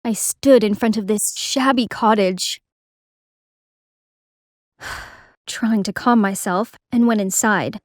I stood in front of this shabby cottage, trying to calm myself, and went inside.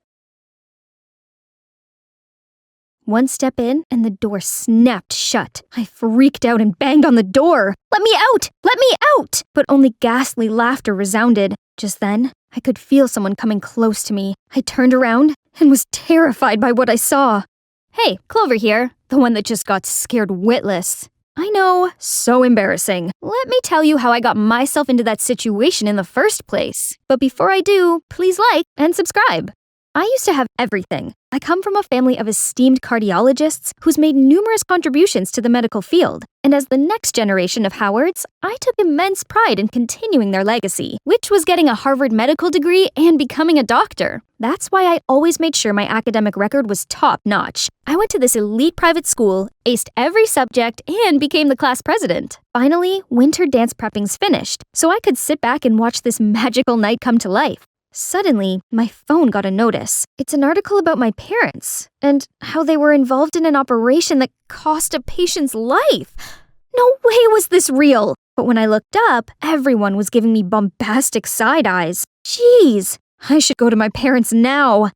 One step in, and the door snapped shut. I freaked out and banged on the door. "Let me out! Let me out!" But only ghastly laughter resounded. Just then, I could feel someone coming close to me. I turned around and was terrified by what I saw. "Hey, Clover here, the one that just got scared witless." I know, so embarrassing. Let me tell you how I got myself into that situation in the first place. But before I do, please like and subscribe. I used to have everything. I come from a family of esteemed cardiologists who's made numerous contributions to the medical field. And as the next generation of Howards, I took immense pride in continuing their legacy, which was getting a Harvard medical degree and becoming a doctor. That's why I always made sure my academic record was top-notch. I went to this elite private school, aced every subject, and became the class president. Finally, winter dance prepping's finished, so I could sit back and watch this magical night come to life. Suddenly, my phone got a notice. It's an article about my parents and how they were involved in an operation that cost a patient's life. No way was this real! But when I looked up, everyone was giving me bombastic side eyes. Jeez, I should go to my parents now.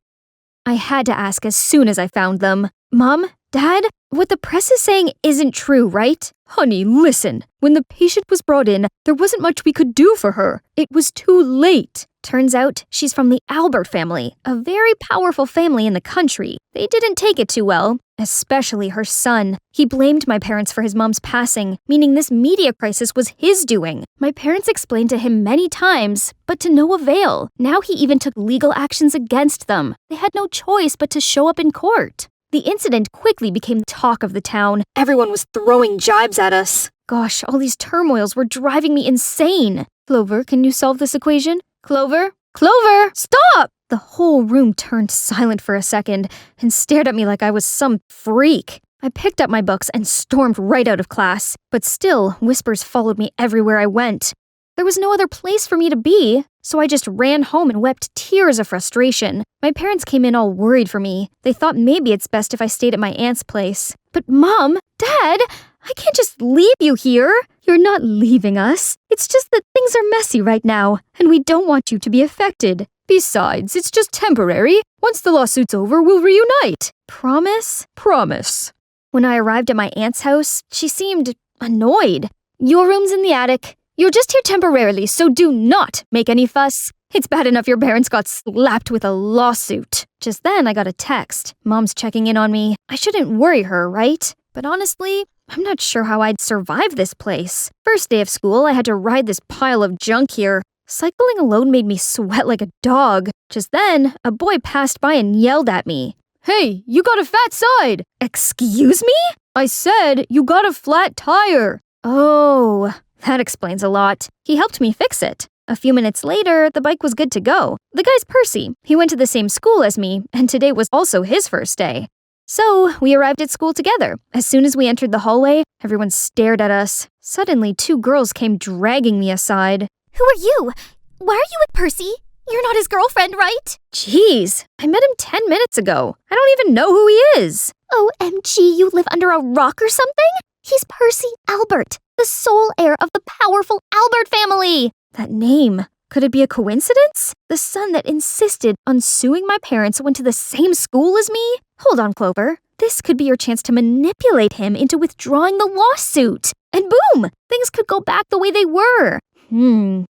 I had to ask as soon as I found them. "Mom? Dad? What the press is saying isn't true, right?" "Honey, listen. When the patient was brought in, there wasn't much we could do for her. It was too late." Turns out, she's from the Albert family, a very powerful family in the country. They didn't take it too well, especially her son. He blamed my parents for his mom's passing, meaning this media crisis was his doing. My parents explained to him many times, but to no avail. Now he even took legal actions against them. They had no choice but to show up in court. The incident quickly became the talk of the town. Everyone was throwing jibes at us. Gosh, all these turmoils were driving me insane. "Clover, can you solve this equation? Clover? Clover! Stop!" The whole room turned silent for a second and stared at me like I was some freak. I picked up my books and stormed right out of class, but still, whispers followed me everywhere I went. There was no other place for me to be, so I just ran home and wept tears of frustration. My parents came in all worried for me. They thought maybe it's best if I stayed at my aunt's place. "But Mom, Dad, I can't just leave you here." "You're not leaving us. It's just that things are messy right now, and we don't want you to be affected. Besides, it's just temporary. Once the lawsuit's over, we'll reunite." "Promise?" "Promise." When I arrived at my aunt's house, she seemed annoyed. "Your room's in the attic. You're just here temporarily, so do not make any fuss. It's bad enough your parents got slapped with a lawsuit." Just then, I got a text. Mom's checking in on me. I shouldn't worry her, right? But honestly, I'm not sure how I'd survive this place. First day of school, I had to ride this pile of junk here. Cycling alone made me sweat like a dog. Just then, a boy passed by and yelled at me. "Hey, you got a fat side!" "Excuse me?" "I said you got a flat tire." Oh, that explains a lot. He helped me fix it. A few minutes later, the bike was good to go. The guy's Percy. He went to the same school as me, and today was also his first day. So, we arrived at school together. As soon as we entered the hallway, everyone stared at us. Suddenly, two girls came dragging me aside. "Who are you? Why are you with Percy? You're not his girlfriend, right?" Jeez, I met him 10 minutes ago. I don't even know who he is. OMG, you live under a rock or something? He's Percy Albert, the sole heir of the powerful Albert family. That name. Could it be a coincidence? The son that insisted on suing my parents went to the same school as me? Hold on, Clover. This could be your chance to manipulate him into withdrawing the lawsuit. And boom! Things could go back the way they were.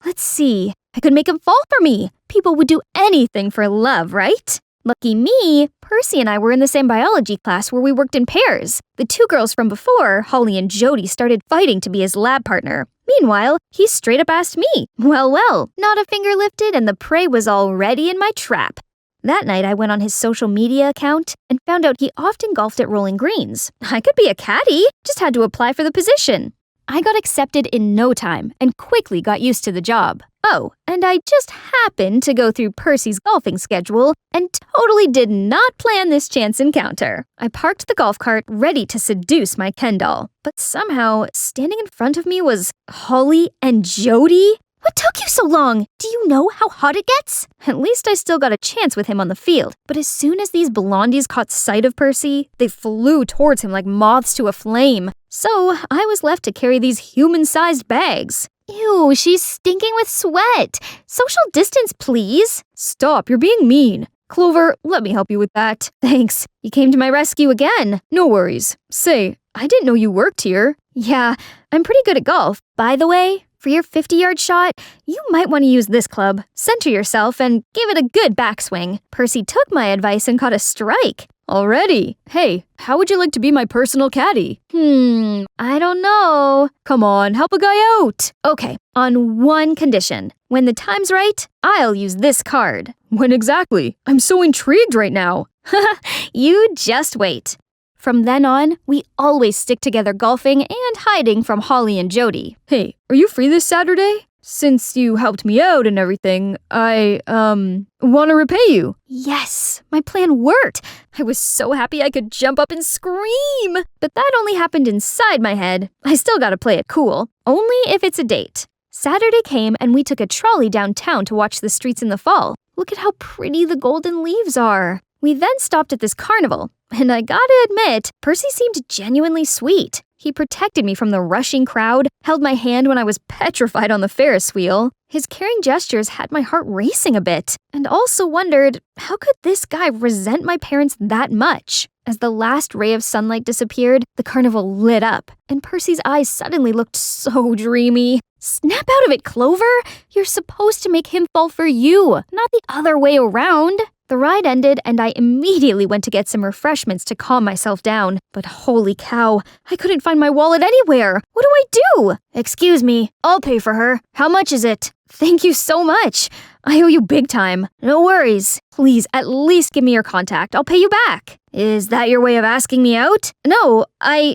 Let's see. I could make him fall for me. People would do anything for love, right? Lucky me, Percy and I were in the same biology class where we worked in pairs. The two girls from before, Holly and Jody, started fighting to be his lab partner. Meanwhile, he straight up asked me. Well, not a finger lifted and the prey was already in my trap. That night, I went on his social media account and found out he often golfed at Rolling Greens. I could be a caddy, just had to apply for the position. I got accepted in no time and quickly got used to the job. Oh, and I just happened to go through Percy's golfing schedule and totally did not plan this chance encounter. I parked the golf cart ready to seduce my Ken doll, but somehow standing in front of me was Holly and Jody. What took you so long? Do you know how hot it gets? At least I still got a chance with him on the field. But as soon as these blondies caught sight of Percy, they flew towards him like moths to a flame. So I was left to carry these human-sized bags. Ew, she's stinking with sweat. Social distance, please. Stop, you're being mean. Clover, let me help you with that. Thanks. You came to my rescue again. No worries. Say, I didn't know you worked here. Yeah, I'm pretty good at golf. By the way, for your 50-yard shot, you might want to use this club. Center yourself and give it a good backswing. Percy took my advice and caught a strike. Already? Hey, how would you like to be my personal caddy? I don't know. Come on, help a guy out. Okay, on one condition. When the time's right, I'll use this card. When exactly? I'm so intrigued right now. You just wait. From then on, we always stick together golfing and hiding from Holly and Jody. Hey, are you free this Saturday? Since you helped me out and everything, I, want to repay you. Yes, my plan worked. I was so happy I could jump up and scream. But that only happened inside my head. I still gotta play it cool. Only if it's a date. Saturday came and we took a trolley downtown to watch the streets in the fall. Look at how pretty the golden leaves are. We then stopped at this carnival, and I gotta admit, Percy seemed genuinely sweet. He protected me from the rushing crowd, held my hand when I was petrified on the Ferris wheel. His caring gestures had my heart racing a bit, and also wondered, how could this guy resent my parents that much? As the last ray of sunlight disappeared, the carnival lit up, and Percy's eyes suddenly looked so dreamy. Snap out of it, Clover! You're supposed to make him fall for you, not the other way around. The ride ended, and I immediately went to get some refreshments to calm myself down. But holy cow, I couldn't find my wallet anywhere. What do I do? Excuse me, I'll pay for her. How much is it? Thank you so much. I owe you big time. No worries. Please, at least give me your contact. I'll pay you back. Is that your way of asking me out? No,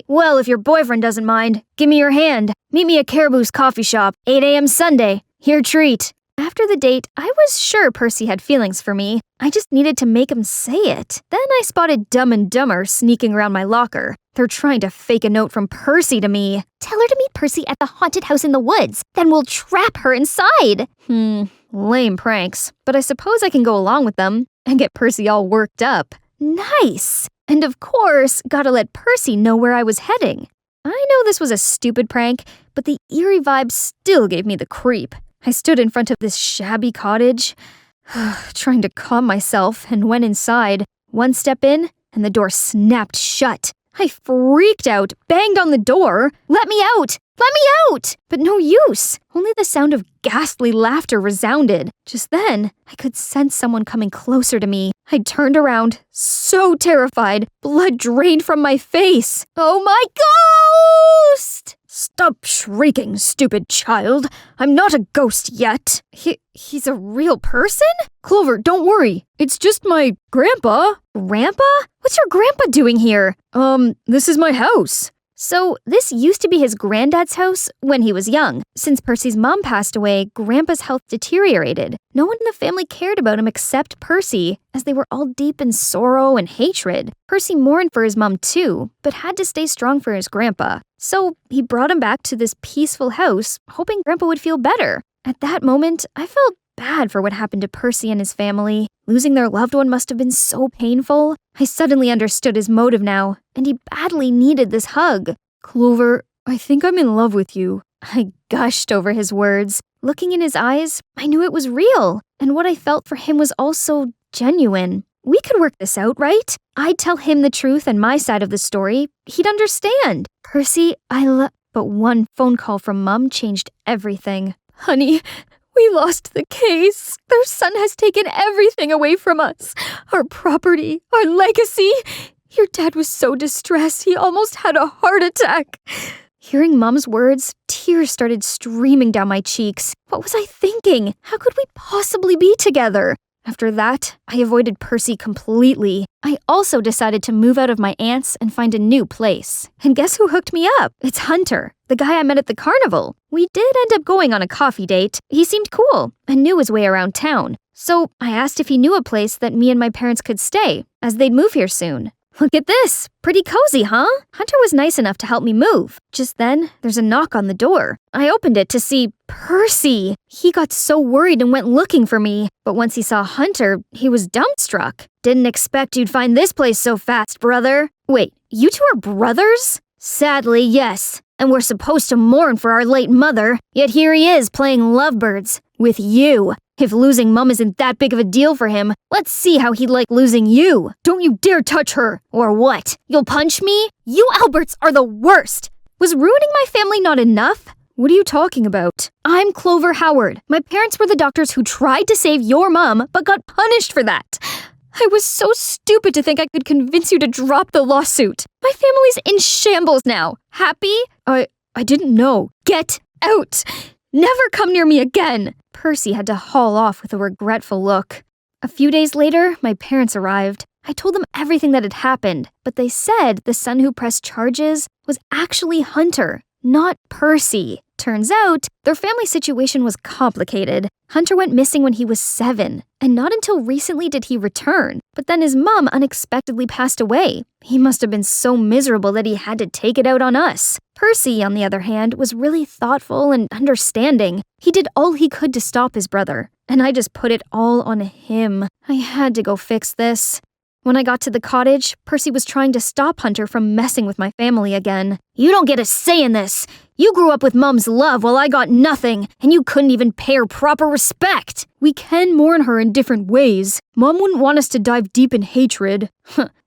well, if your boyfriend doesn't mind, give me your hand. Meet me at Caribou's coffee shop, 8 a.m. Sunday. Your treat. After the date, I was sure Percy had feelings for me. I just needed to make him say it. Then I spotted Dumb and Dumber sneaking around my locker. They're trying to fake a note from Percy to me. Tell her to meet Percy at the haunted house in the woods. Then we'll trap her inside. Lame pranks. But I suppose I can go along with them and get Percy all worked up. Nice! And of course, gotta let Percy know where I was heading. I know this was a stupid prank, but the eerie vibe still gave me the creep. I stood in front of this shabby cottage, trying to calm myself, and went inside. One step in, and the door snapped shut. I freaked out, banged on the door. Let me out! Let me out! But no use. Only the sound of ghastly laughter resounded. Just then, I could sense someone coming closer to me. I turned around, so terrified. Blood drained from my face. Oh my ghost! Stop shrieking, stupid child. I'm not a ghost yet. He's a real person? Clover, don't worry. It's just my grandpa. Grandpa? What's your grandpa doing here? This is my house. So, this used to be his granddad's house when he was young. Since Percy's mom passed away, Grandpa's health deteriorated. No one in the family cared about him except Percy, as they were all deep in sorrow and hatred. Percy mourned for his mom too, but had to stay strong for his grandpa. So, he brought him back to this peaceful house, hoping Grandpa would feel better. At that moment, I felt bad for what happened to Percy and his family. Losing their loved one must have been so painful. I suddenly understood his motive now, and he badly needed this hug. Clover, I think I'm in love with you. I gushed over his words. Looking in his eyes, I knew it was real, and what I felt for him was also genuine. We could work this out, right? I'd tell him the truth and my side of the story. He'd understand. Percy, But one phone call from Mom changed everything. Honey, we lost the case. Their son has taken everything away from us. Our property, our legacy. Your dad was so distressed, he almost had a heart attack. Hearing Mom's words, tears started streaming down my cheeks. What was I thinking? How could we possibly be together? After that, I avoided Percy completely. I also decided to move out of my aunt's and find a new place. And guess who hooked me up? It's Hunter, the guy I met at the carnival. We did end up going on a coffee date. He seemed cool and knew his way around town. So I asked if he knew a place that me and my parents could stay, as they'd move here soon. Look at this. Pretty cozy, huh? Hunter was nice enough to help me move. Just then, there's a knock on the door. I opened it to see Percy. He got so worried and went looking for me. But once he saw Hunter, he was dumbstruck. Didn't expect you'd find this place so fast, brother. Wait, you two are brothers? Sadly, yes. And we're supposed to mourn for our late mother, yet here he is playing lovebirds with you. If losing Mum isn't that big of a deal for him, let's see how he'd like losing you. Don't you dare touch her! Or what? You'll punch me? You Alberts are the worst! Was ruining my family not enough? What are you talking about? I'm Clover Howard. My parents were the doctors who tried to save your mom, but got punished for that. I was so stupid to think I could convince you to drop the lawsuit. My family's in shambles now. Happy? I didn't know. Get out! Never come near me again! Percy had to haul off with a regretful look. A few days later, my parents arrived. I told them everything that had happened, but they said the son who pressed charges was actually Hunter, not Percy. Turns out, their family situation was complicated. Hunter went missing when he was 7, and not until recently did he return. But then his mom unexpectedly passed away. He must have been so miserable that he had to take it out on us. Percy, on the other hand, was really thoughtful and understanding. He did all he could to stop his brother, and I just put it all on him. I had to go fix this. When I got to the cottage, Percy was trying to stop Hunter from messing with my family again. You don't get a say in this. You grew up with Mum's love while I got nothing, and you couldn't even pay her proper respect. We can mourn her in different ways. Mum wouldn't want us to dive deep in hatred.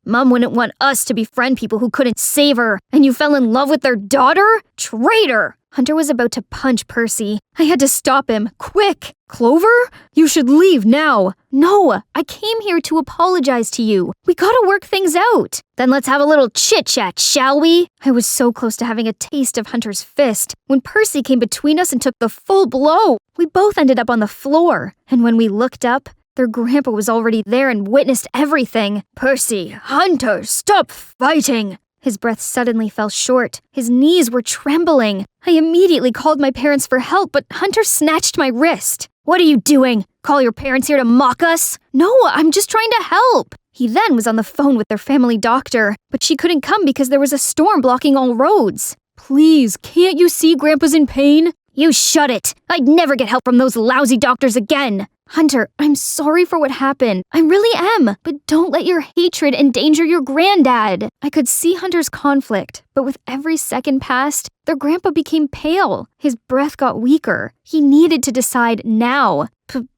Mum wouldn't want us to befriend people who couldn't save her, and you fell in love with their daughter? Traitor! Hunter was about to punch Percy. I had to stop him. Quick! Clover? You should leave now. No, I came here to apologize to you. We gotta work things out. Then let's have a little chit-chat, shall we? I was so close to having a taste of Hunter's fist when Percy came between us and took the full blow. We both ended up on the floor, and when we looked up, their grandpa was already there and witnessed everything. Percy, Hunter, stop fighting! His breath suddenly fell short. His knees were trembling. I immediately called my parents for help, but Hunter snatched my wrist. What are you doing? Call your parents here to mock us? No, I'm just trying to help. He then was on the phone with their family doctor, but she couldn't come because there was a storm blocking all roads. Please, can't you see Grandpa's in pain? You shut it. I'd never get help from those lousy doctors again. Hunter, I'm sorry for what happened. I really am, but don't let your hatred endanger your granddad. I could see Hunter's conflict, but with every second passed, their grandpa became pale. His breath got weaker. He needed to decide now.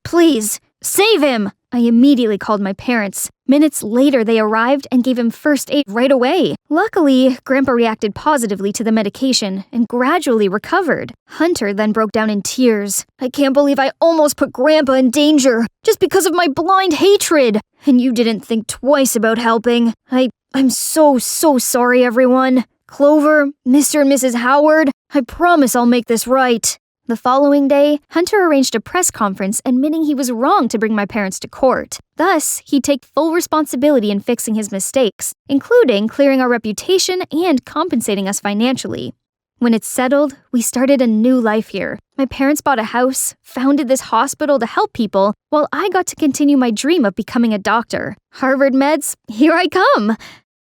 Please, save him! I immediately called my parents. Minutes later, they arrived and gave him first aid right away. Luckily, Grandpa reacted positively to the medication and gradually recovered. Hunter then broke down in tears. I can't believe I almost put Grandpa in danger just because of my blind hatred. And you didn't think twice about helping. I'm so sorry, everyone. Clover, Mr. and Mrs. Howard, I promise I'll make this right. The following day, Hunter arranged a press conference admitting he was wrong to bring my parents to court. Thus, he'd take full responsibility in fixing his mistakes, including clearing our reputation and compensating us financially. When it's settled, we started a new life here. My parents bought a house, founded this hospital to help people, while I got to continue my dream of becoming a doctor. Harvard meds, here I come!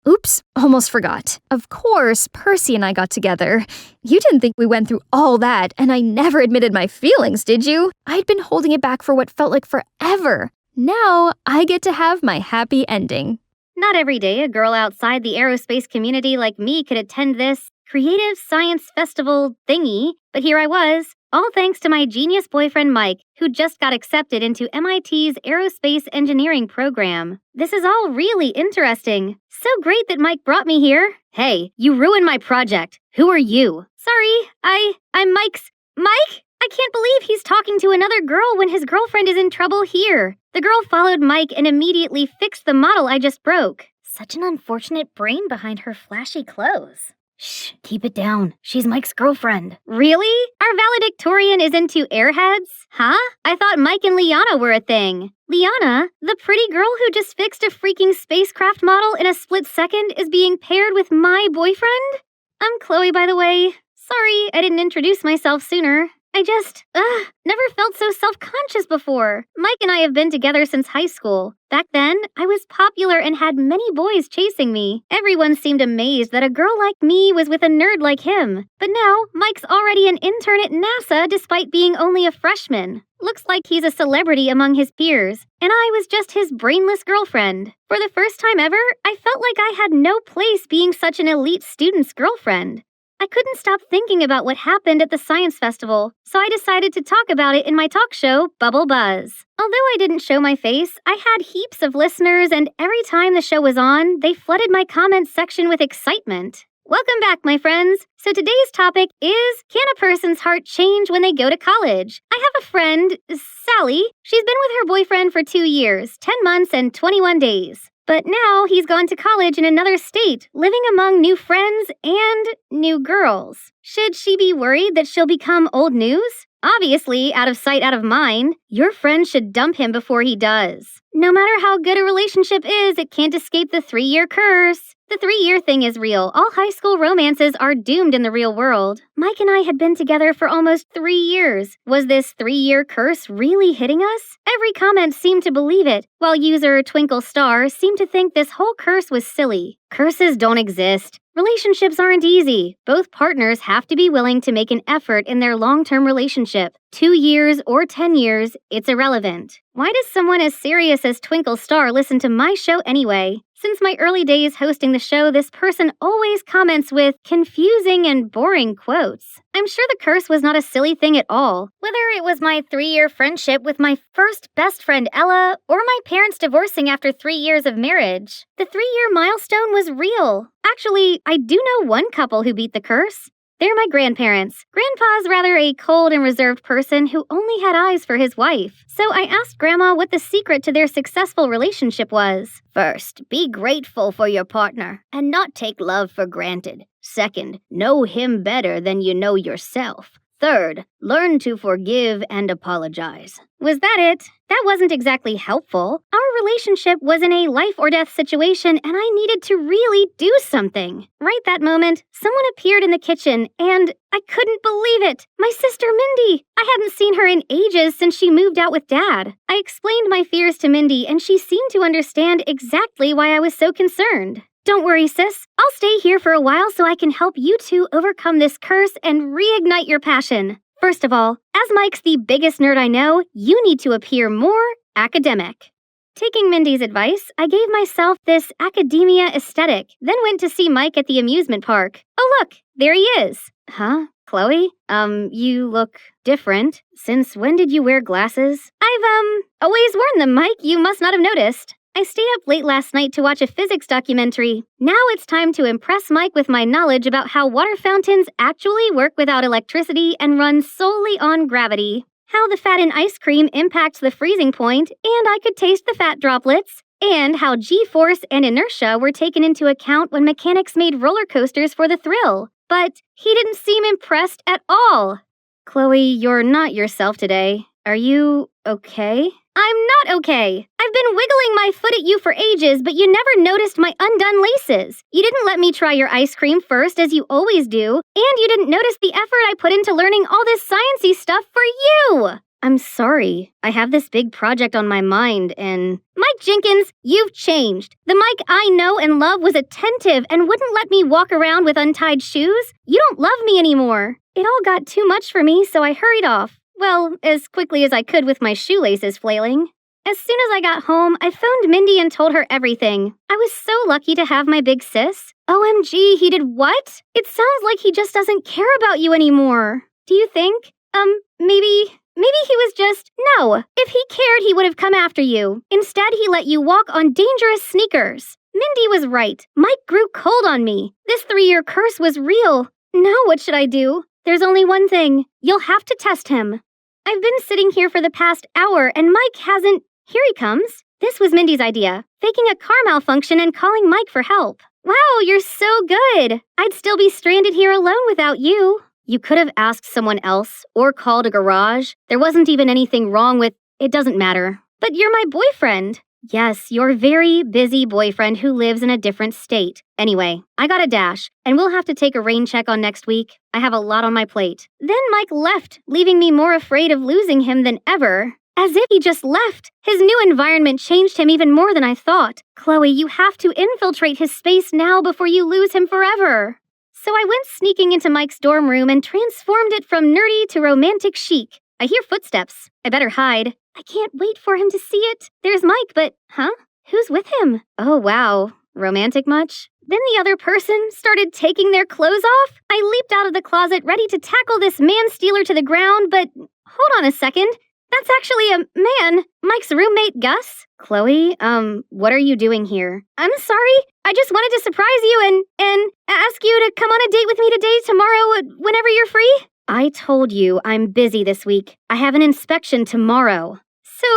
Oops, almost forgot. Of course, Percy and I got together. You didn't think we went through all that, and I never admitted my feelings, did you? I'd been holding it back for what felt like forever. Now, I get to have my happy ending. Not every day a girl outside the aerospace community like me could attend this creative science festival thingy, but here I was, all thanks to my genius boyfriend Mike, who just got accepted into MIT's aerospace engineering program. This is all really interesting. So great that Mike brought me here. Hey, you ruined my project. Who are you? Sorry, I'm Mike's... Mike? I can't believe he's talking to another girl when his girlfriend is in trouble here. The girl followed Mike and immediately fixed the model I just broke. Such an unfortunate brain behind her flashy clothes. Shh, keep it down. She's Mike's girlfriend. Really? Our valedictorian is into airheads? Huh? I thought Mike and Liana were a thing. Liana, the pretty girl who just fixed a freaking spacecraft model in a split second, is being paired with my boyfriend? I'm Chloe, by the way. Sorry, I didn't introduce myself sooner. I just, never felt so self-conscious before. Mike and I have been together since high school. Back then, I was popular and had many boys chasing me. Everyone seemed amazed that a girl like me was with a nerd like him. But now, Mike's already an intern at NASA despite being only a freshman. Looks like he's a celebrity among his peers, and I was just his brainless girlfriend. For the first time ever, I felt like I had no place being such an elite student's girlfriend. I couldn't stop thinking about what happened at the science festival, so I decided to talk about it in my talk show, Bubble Buzz. Although I didn't show my face, I had heaps of listeners, and every time the show was on, they flooded my comments section with excitement. Welcome back, my friends. So today's topic is, can a person's heart change when they go to college? I have a friend, Sally. She's been with her boyfriend for 2 years, 10 months, and 21 days. But now he's gone to college in another state, living among new friends and new girls. Should she be worried that she'll become old news? Obviously, out of sight, out of mind. Your friend should dump him before he does. No matter how good a relationship is, it can't escape the 3-year curse. The 3-year thing is real. All high school romances are doomed in the real world. Mike and I had been together for almost 3 years. Was this 3-year curse really hitting us? Every comment seemed to believe it, while user Twinkle Star seemed to think this whole curse was silly. Curses don't exist. Relationships aren't easy. Both partners have to be willing to make an effort in their long-term relationship. 2 years or 10 years, it's irrelevant. Why does someone as serious as Twinkle Star listen to my show anyway? Since my early days hosting the show, this person always comments with confusing and boring quotes. I'm sure the curse was not a silly thing at all. Whether it was my 3-year friendship with my first best friend Ella, or my parents divorcing after 3 years of marriage, the 3-year milestone was real. Actually, I do know one couple who beat the curse. They're my grandparents. Grandpa's rather a cold and reserved person who only had eyes for his wife. So I asked Grandma what the secret to their successful relationship was. First, be grateful for your partner and not take love for granted. Second, know him better than you know yourself. Third, learn to forgive and apologize. Was that it? That wasn't exactly helpful. Our relationship was in a life or death situation, and I needed to really do something. Right that moment, someone appeared in the kitchen, and I couldn't believe it. My sister Mindy. I hadn't seen her in ages since she moved out with Dad. I explained my fears to Mindy, and she seemed to understand exactly why I was so concerned. Don't worry, sis. I'll stay here for a while so I can help you two overcome this curse and reignite your passion. First of all, as Mike's the biggest nerd I know, you need to appear more academic. Taking Mindy's advice, I gave myself this academia aesthetic, then went to see Mike at the amusement park. Oh look, there he is. Huh? Chloe? You look different. Since when did you wear glasses? I've, always worn them, Mike. You must not have noticed. I stayed up late last night to watch a physics documentary. Now it's time to impress Mike with my knowledge about how water fountains actually work without electricity and run solely on gravity. How the fat in ice cream impacts the freezing point, and I could taste the fat droplets. And how G-force and inertia were taken into account when mechanics made roller coasters for the thrill. But he didn't seem impressed at all. Chloe, you're not yourself today. Are you okay? I'm not okay. I've been wiggling my foot at you for ages, but you never noticed my undone laces. You didn't let me try your ice cream first, as you always do, and you didn't notice the effort I put into learning all this sciencey stuff for you. I'm sorry. I have this big project on my mind, and... Mike Jenkins, you've changed. The Mike I know and love was attentive and wouldn't let me walk around with untied shoes. You don't love me anymore. It all got too much for me, so I hurried off. Well, as quickly as I could with my shoelaces flailing. As soon as I got home, I phoned Mindy and told her everything. I was so lucky to have my big sis. OMG, he did what? It sounds like he just doesn't care about you anymore. Do you think? Maybe he was just... No, if he cared, he would have come after you. Instead, he let you walk on dangerous sneakers. Mindy was right. Mike grew cold on me. This 3-year curse was real. Now what should I do? There's only one thing. You'll have to test him. I've been sitting here for the past hour, and Mike hasn't... Here he comes. This was Mindy's idea, faking a car malfunction and calling Mike for help. Wow, you're so good. I'd still be stranded here alone without you. You could have asked someone else, or called a garage. There wasn't even anything wrong with... It doesn't matter. But you're my boyfriend. Yes, your very busy boyfriend who lives in a different state. Anyway, I got a dash, and we'll have to take a rain check on next week. I have a lot on my plate. Then Mike left, leaving me more afraid of losing him than ever. As if he just left. His new environment changed him even more than I thought. Chloe, you have to infiltrate his space now before you lose him forever. So I went sneaking into Mike's dorm room and transformed it from nerdy to romantic chic. I hear footsteps. I better hide. I can't wait for him to see it. There's Mike, but, who's with him? Oh, wow. Romantic much? Then the other person started taking their clothes off. I leaped out of the closet ready to tackle this man-stealer to the ground, but hold on a second. That's actually a man, Mike's roommate, Gus. Chloe, what are you doing here? I'm sorry. I just wanted to surprise you and ask you to come on a date with me today, tomorrow, whenever you're free. I told you I'm busy this week. I have an inspection tomorrow. So,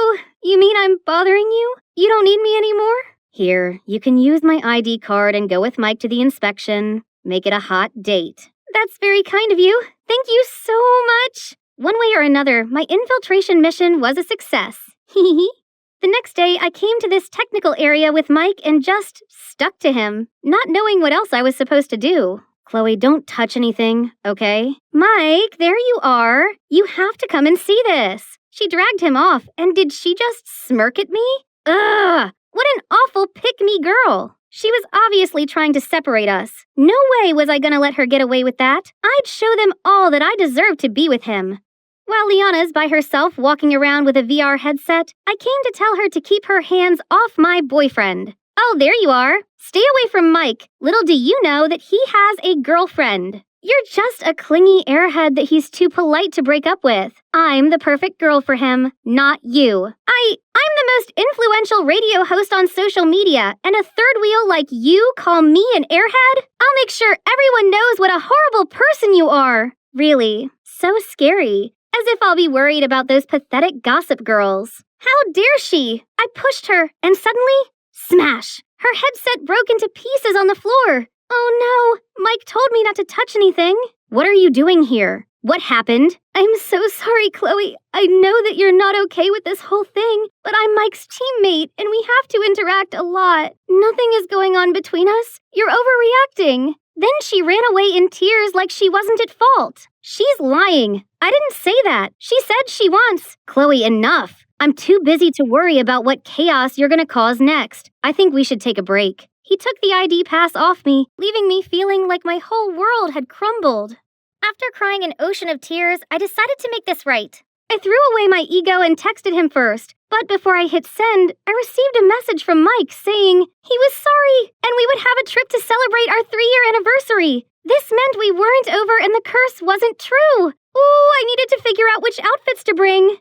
you mean I'm bothering you? You don't need me anymore? Here, you can use my ID card and go with Mike to the inspection. Make it a hot date. That's very kind of you. Thank you so much. One way or another, my infiltration mission was a success. The next day, I came to this technical area with Mike and just stuck to him, not knowing what else I was supposed to do. Chloe, don't touch anything, okay? Mike, there you are. You have to come and see this. She dragged him off, and did she just smirk at me? Ugh! What an awful pick-me girl. She was obviously trying to separate us. No way was I gonna let her get away with that. I'd show them all that I deserved to be with him. While Liana's by herself walking around with a VR headset, I came to tell her to keep her hands off my boyfriend. Oh, there you are. Stay away from Mike. Little do you know that he has a girlfriend. You're just a clingy airhead that he's too polite to break up with. I'm the perfect girl for him, not you. I'm the most influential radio host on social media, and a third wheel like you call me an airhead? I'll make sure everyone knows what a horrible person you are. Really, so scary. As if I'll be worried about those pathetic gossip girls. How dare she? I pushed her, and suddenly, smash! Her headset broke into pieces on the floor. Oh no, Mike told me not to touch anything. What are you doing here? What happened? I'm so sorry, Chloe. I know that you're not okay with this whole thing, but I'm Mike's teammate, and we have to interact a lot. Nothing is going on between us. You're overreacting. Then she ran away in tears like she wasn't at fault. She's lying. I didn't say that. She said she wants. Chloe, enough. I'm too busy to worry about what chaos you're gonna cause next. I think we should take a break. He took the ID pass off me, leaving me feeling like my whole world had crumbled. After crying an ocean of tears, I decided to make this right. I threw away my ego and texted him first, but before I hit send, I received a message from Mike saying he was sorry and we would have a trip to celebrate our 3-year anniversary. This meant we weren't over and the curse wasn't true. Ooh, I needed to figure out which outfits to bring.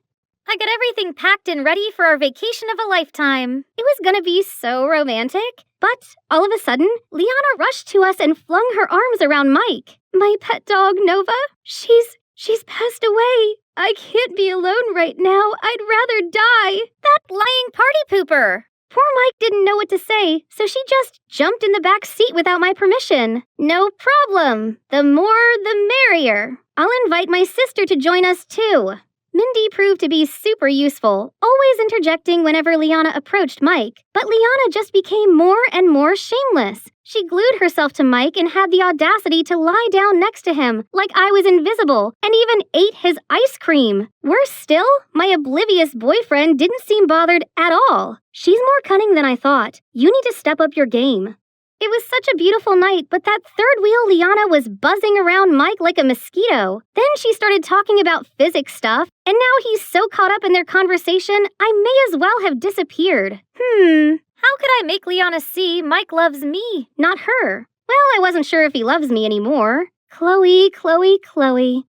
I got everything packed and ready for our vacation of a lifetime. It was gonna be so romantic. But all of a sudden, Liana rushed to us and flung her arms around Mike. My pet dog, Nova, she's passed away. I can't be alone right now. I'd rather die. That lying party pooper. Poor Mike didn't know what to say, so she just jumped in the back seat without my permission. No problem. The more, the merrier. I'll invite my sister to join us too. Mindy proved to be super useful, always interjecting whenever Liana approached Mike. But Liana just became more and more shameless. She glued herself to Mike and had the audacity to lie down next to him, like I was invisible, and even ate his ice cream. Worse still, my oblivious boyfriend didn't seem bothered at all. She's more cunning than I thought. You need to step up your game. It was such a beautiful night, but that third wheel Liana was buzzing around Mike like a mosquito. Then she started talking about physics stuff, and now he's so caught up in their conversation, I may as well have disappeared. How could I make Liana see Mike loves me, not her? Well, I wasn't sure if he loves me anymore. Chloe,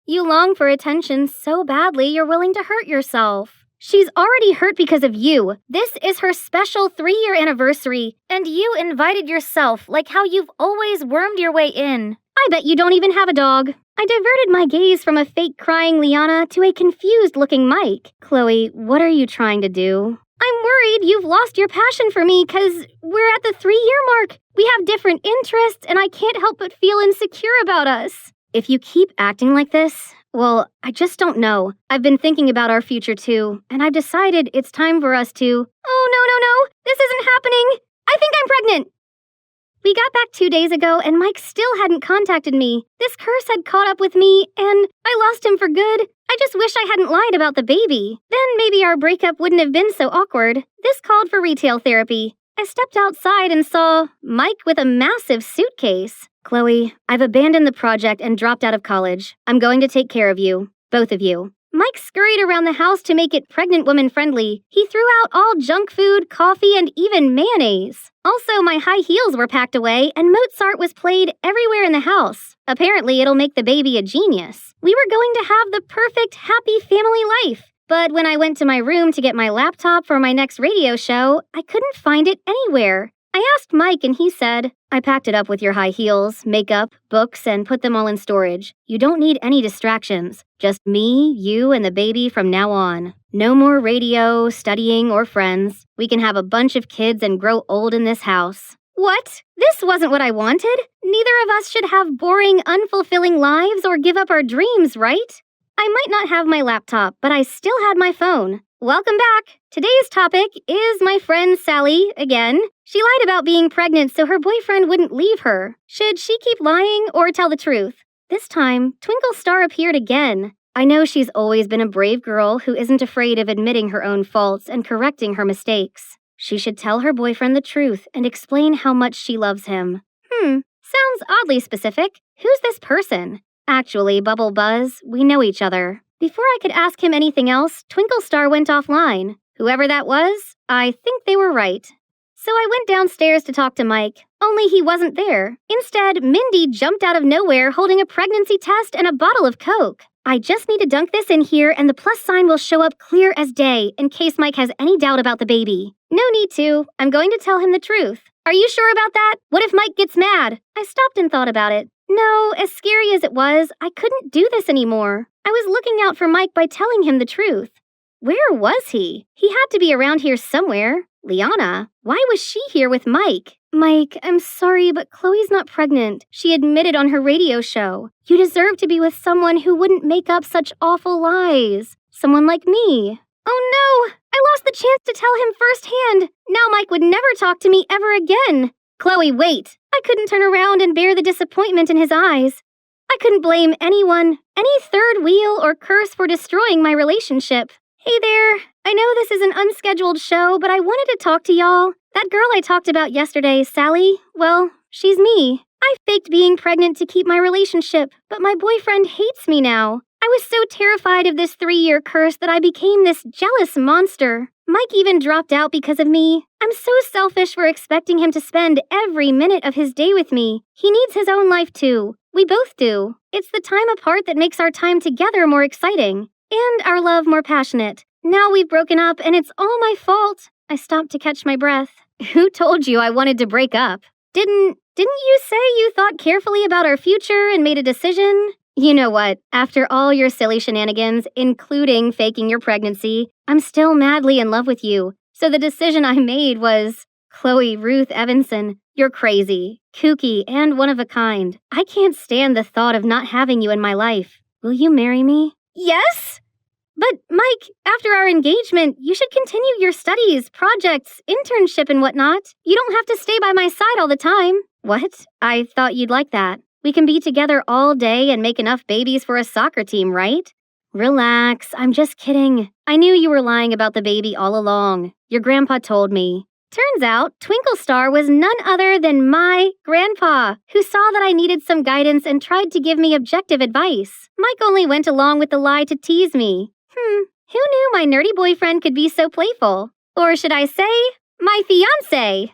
you long for attention so badly you're willing to hurt yourself. She's already hurt because of you. This is her special 3-year anniversary, and you invited yourself like how you've always wormed your way in. I bet you don't even have a dog. I diverted my gaze from a fake crying Liana to a confused-looking Mike. Chloe, what are you trying to do? I'm worried you've lost your passion for me because we're at the 3-year mark. We have different interests, and I can't help but feel insecure about us. If you keep acting like this, well, I just don't know. I've been thinking about our future too, and I've decided it's time for us to... Oh, no. This isn't happening. I think I'm pregnant. We got back 2 days ago, and Mike still hadn't contacted me. This curse had caught up with me, and I lost him for good. I just wish I hadn't lied about the baby. Then maybe our breakup wouldn't have been so awkward. This called for retail therapy. I stepped outside and saw Mike with a massive suitcase. Chloe, I've abandoned the project and dropped out of college. I'm going to take care of you. Both of you. Mike scurried around the house to make it pregnant woman friendly. He threw out all junk food, coffee, and even mayonnaise. Also, my high heels were packed away, and Mozart was played everywhere in the house. Apparently, it'll make the baby a genius. We were going to have the perfect, happy family life. But when I went to my room to get my laptop for my next radio show, I couldn't find it anywhere. I asked Mike and he said, "I packed it up with your high heels, makeup, books, and put them all in storage. You don't need any distractions. Just me, you, and the baby from now on. No more radio, studying, or friends. We can have a bunch of kids and grow old in this house." What? This wasn't what I wanted. Neither of us should have boring, unfulfilling lives or give up our dreams, right? I might not have my laptop, but I still had my phone. Welcome back. Today's topic is my friend Sally, again. She lied about being pregnant so her boyfriend wouldn't leave her. Should she keep lying or tell the truth? This time, Twinkle Star appeared again. I know she's always been a brave girl who isn't afraid of admitting her own faults and correcting her mistakes. She should tell her boyfriend the truth and explain how much she loves him. Sounds oddly specific. Who's this person? Actually, Bubble Buzz, we know each other. Before I could ask him anything else, Twinkle Star went offline. Whoever that was, I think they were right. So I went downstairs to talk to Mike, only he wasn't there. Instead, Mindy jumped out of nowhere holding a pregnancy test and a bottle of Coke. I just need to dunk this in here and the plus sign will show up clear as day in case Mike has any doubt about the baby. No need to. I'm going to tell him the truth. Are you sure about that? What if Mike gets mad? I stopped and thought about it. No, as scary as it was, I couldn't do this anymore. I was looking out for Mike by telling him the truth. Where was he? He had to be around here somewhere. Liana, why was she here with Mike? Mike, I'm sorry, but Chloe's not pregnant. She admitted on her radio show. You deserve to be with someone who wouldn't make up such awful lies. Someone like me. Oh no! I lost the chance to tell him firsthand. Now Mike would never talk to me ever again. Chloe, wait! I couldn't turn around and bear the disappointment in his eyes. I couldn't blame anyone, any third wheel or curse for destroying my relationship. Hey there, I know this is an unscheduled show, but I wanted to talk to y'all. That girl I talked about yesterday, Sally, well, she's me. I faked being pregnant to keep my relationship, but my boyfriend hates me now. I was so terrified of this 3-year curse that I became this jealous monster. Mike even dropped out because of me. I'm so selfish for expecting him to spend every minute of his day with me. He needs his own life too. We both do. It's the time apart that makes our time together more exciting. And our love more passionate. Now we've broken up and it's all my fault. I stopped to catch my breath. Who told you I wanted to break up? Didn't you say you thought carefully about our future and made a decision? You know what? After all your silly shenanigans, including faking your pregnancy, I'm still madly in love with you. So the decision I made was, Chloe Ruth Evanson, you're crazy, kooky, and one of a kind. I can't stand the thought of not having you in my life. Will you marry me? Yes? But, Mike, after our engagement, you should continue your studies, projects, internship, and whatnot. You don't have to stay by my side all the time. What? I thought you'd like that. We can be together all day and make enough babies for a soccer team, right? Relax, I'm just kidding. I knew you were lying about the baby all along. Your grandpa told me. Turns out, Twinkle Star was none other than my grandpa, who saw that I needed some guidance and tried to give me objective advice. Mike only went along with the lie to tease me. Who knew my nerdy boyfriend could be so playful? Or should I say, my fiancé?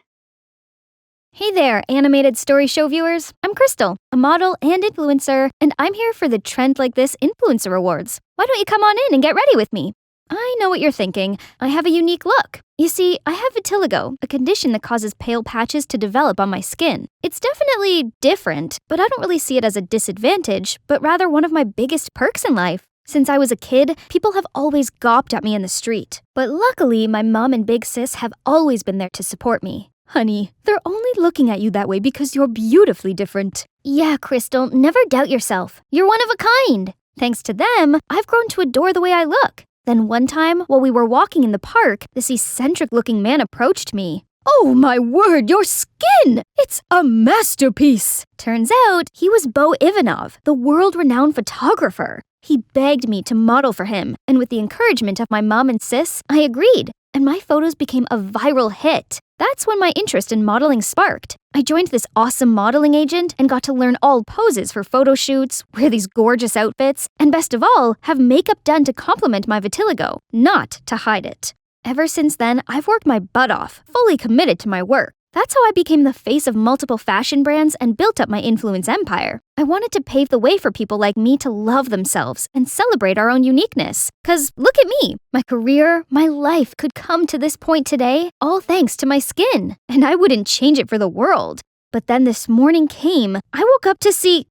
Hey there, animated story show viewers. I'm Crystal, a model and influencer, and I'm here for the Trend Like This Influencer Awards. Why don't you come on in and get ready with me? I know what you're thinking. I have a unique look. You see, I have vitiligo, a condition that causes pale patches to develop on my skin. It's definitely different, but I don't really see it as a disadvantage, but rather one of my biggest perks in life. Since I was a kid, people have always gawped at me in the street. But luckily, my mom and big sis have always been there to support me. Honey, they're only looking at you that way because you're beautifully different. Yeah, Crystal, never doubt yourself. You're one of a kind. Thanks to them, I've grown to adore the way I look. Then one time, while we were walking in the park, this eccentric-looking man approached me. Oh my word, your skin! It's a masterpiece! Turns out, he was Bo Ivanov, the world-renowned photographer. He begged me to model for him, and with the encouragement of my mom and sis, I agreed. and my photos became a viral hit. That's when my interest in modeling sparked. I joined this awesome modeling agent and got to learn all poses for photo shoots, wear these gorgeous outfits, and best of all, have makeup done to complement my vitiligo, not to hide it. Ever since then, I've worked my butt off, fully committed to my work. That's how I became the face of multiple fashion brands and built up my influence empire. I wanted to pave the way for people like me to love themselves and celebrate our own uniqueness. 'Cause look at me, my career, my life could come to this point today, all thanks to my skin. And I wouldn't change it for the world. But then this morning came, I woke up to see,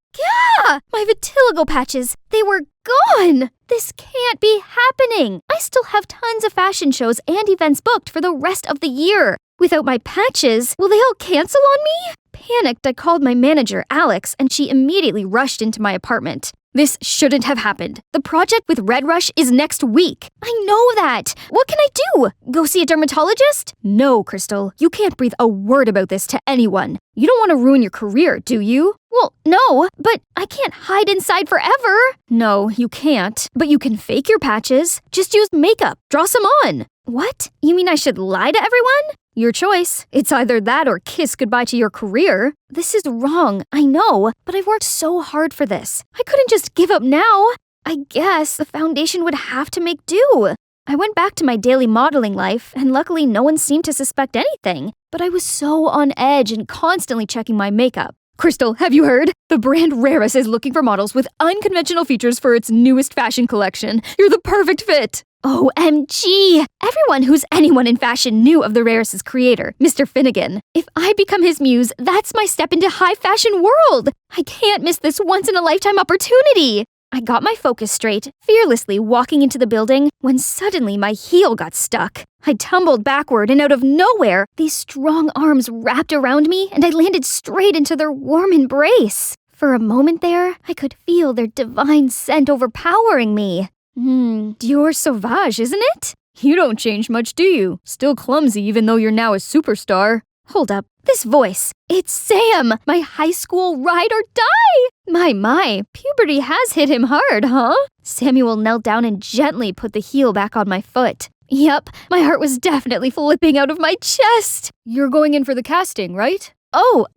my vitiligo patches, they were gone! This can't be happening! I still have tons of fashion shows and events booked for the rest of the year. Without my patches, will they all cancel on me? Panicked, I called my manager, Alex, and she immediately rushed into my apartment. This shouldn't have happened. The project with Red Rush is next week. I know that. What can I do? Go see a dermatologist? No, Crystal. You can't breathe a word about this to anyone. You don't want to ruin your career, do you? Well, no, but I can't hide inside forever. No, you can't. But you can fake your patches. Just use makeup. Draw some on. What? You mean I should lie to everyone? Your choice. It's either that or kiss goodbye to your career. This is wrong, I know, but I've worked so hard for this. I couldn't just give up now. I guess the foundation would have to make do. I went back to my daily modeling life, and luckily no one seemed to suspect anything. But I was so on edge and constantly checking my makeup. Crystal, have you heard? The brand Raris is looking for models with unconventional features for its newest fashion collection. You're the perfect fit. OMG! Everyone who's anyone in fashion knew of the Raris' creator, Mr. Finnegan. If I become his muse, that's my step into high fashion world! I can't miss this once-in-a-lifetime opportunity! I got my focus straight, fearlessly walking into the building, when suddenly my heel got stuck. I tumbled backward, and out of nowhere, these strong arms wrapped around me, and I landed straight into their warm embrace. For a moment there, I could feel their divine scent overpowering me. Dior Sauvage, isn't it? You don't change much, do you? Still clumsy even though you're now a superstar. Hold up, this voice. It's Sam, my high school ride or die! My, puberty has hit him hard, huh? Samuel knelt down and gently put the heel back on my foot. Yep, my heart was definitely flipping out of my chest. You're going in for the casting, right? Oh,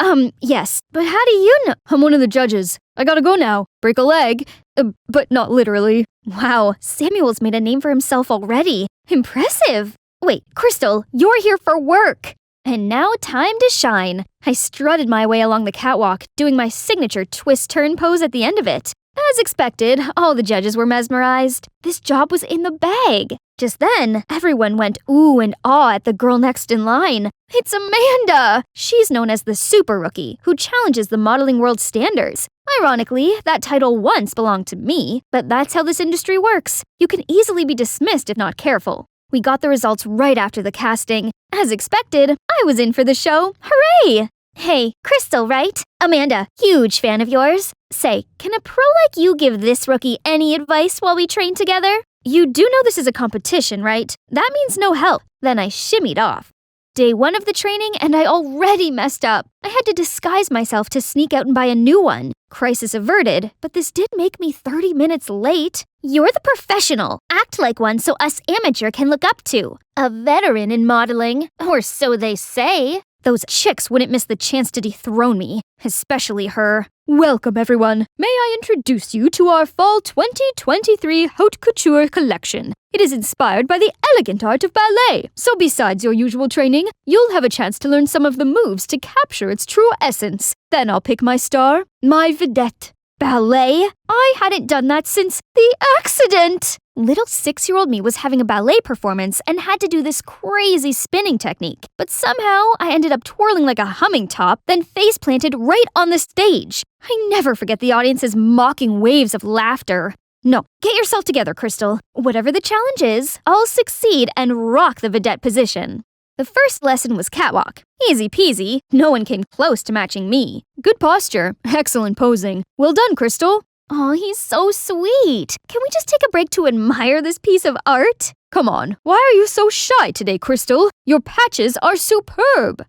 yes. But how do you know? I'm one of the judges. I gotta go now. Break a leg. But not literally. Wow, Samuel's made a name for himself already. Impressive. Wait, Crystal, you're here for work. And now time to shine. I strutted my way along the catwalk, doing my signature twist-turn pose at the end of it. As expected, all the judges were mesmerized. This job was in the bag. Just then, everyone went ooh and ah at the girl next in line. It's Amanda! She's known as the Super Rookie, who challenges the modeling world standards. Ironically, that title once belonged to me, but that's how this industry works. You can easily be dismissed if not careful. We got the results right after the casting. As expected, I was in for the show. Hooray! Hey, Crystal, right? Amanda, huge fan of yours. Say, can a pro like you give this rookie any advice while we train together? You do know this is a competition, right? That means no help. Then I shimmied off. Day 1 of the training, and I already messed up. I had to disguise myself to sneak out and buy a new one. Crisis averted, but this did make me 30 minutes late. You're the professional. Act like one so us amateur can look up to. A veteran in modeling, or so they say. Those chicks wouldn't miss the chance to dethrone me, especially her. Welcome, everyone. May I introduce you to our Fall 2023 Haute Couture collection. It is inspired by the elegant art of ballet. So besides your usual training, you'll have a chance to learn some of the moves to capture its true essence. Then I'll pick my star, my vedette. Ballet? I hadn't done that since the accident! Little 6-year-old me was having a ballet performance and had to do this crazy spinning technique. But somehow, I ended up twirling like a humming top, then face planted right on the stage. I never forget the audience's mocking waves of laughter. No, get yourself together, Crystal. Whatever the challenge is, I'll succeed and rock the vedette position. The first lesson was catwalk. Easy peasy, no one came close to matching me. Good posture, excellent posing. Well done, Crystal. Aw, he's so sweet. Can we just take a break to admire this piece of art? Come on, why are you so shy today, Crystal? Your patches are superb.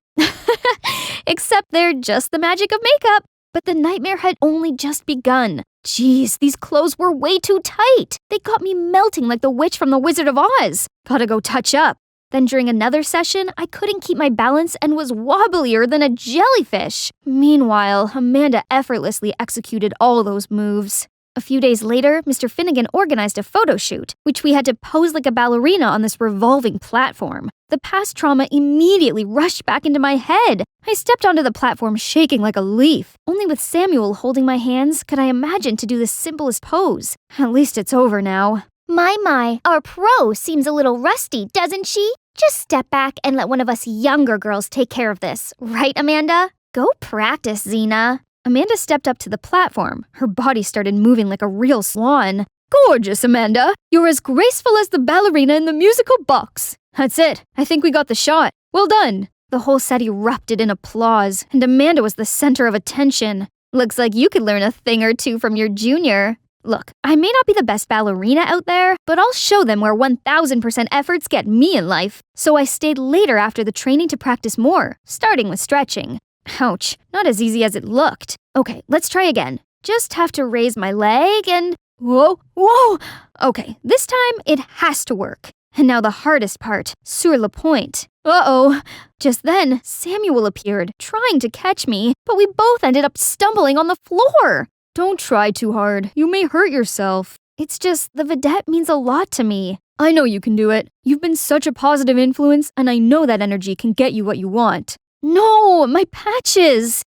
Except they're just the magic of makeup. But the nightmare had only just begun. Jeez, these clothes were way too tight. They got me melting like the witch from The Wizard of Oz. Gotta go touch up. Then during another session, I couldn't keep my balance and was wobblier than a jellyfish. Meanwhile, Amanda effortlessly executed all those moves. A few days later, Mr. Finnegan organized a photo shoot, which we had to pose like a ballerina on this revolving platform. The past trauma immediately rushed back into my head. I stepped onto the platform shaking like a leaf. Only with Samuel holding my hands could I imagine to do the simplest pose. At least it's over now. My, our pro seems a little rusty, doesn't she? Just step back and let one of us younger girls take care of this. Right, Amanda? Go practice, Xena. Amanda stepped up to the platform. Her body started moving like a real swan. Gorgeous, Amanda. You're as graceful as the ballerina in the musical box. That's it. I think we got the shot. Well done. The whole set erupted in applause, and Amanda was the center of attention. Looks like you could learn a thing or two from your junior. Look, I may not be the best ballerina out there, but I'll show them where 1000% efforts get me in life. So I stayed later after the training to practice more, starting with stretching. Ouch, not as easy as it looked. Okay, let's try again. Just have to raise my leg and... Whoa! Okay, this time it has to work. And now the hardest part, sur le point. Uh-oh. Just then, Samuel appeared, trying to catch me, but we both ended up stumbling on the floor. Don't try too hard. You may hurt yourself. It's just, the vedette means a lot to me. I know you can do it. You've been such a positive influence, and I know that energy can get you what you want. No, my patches!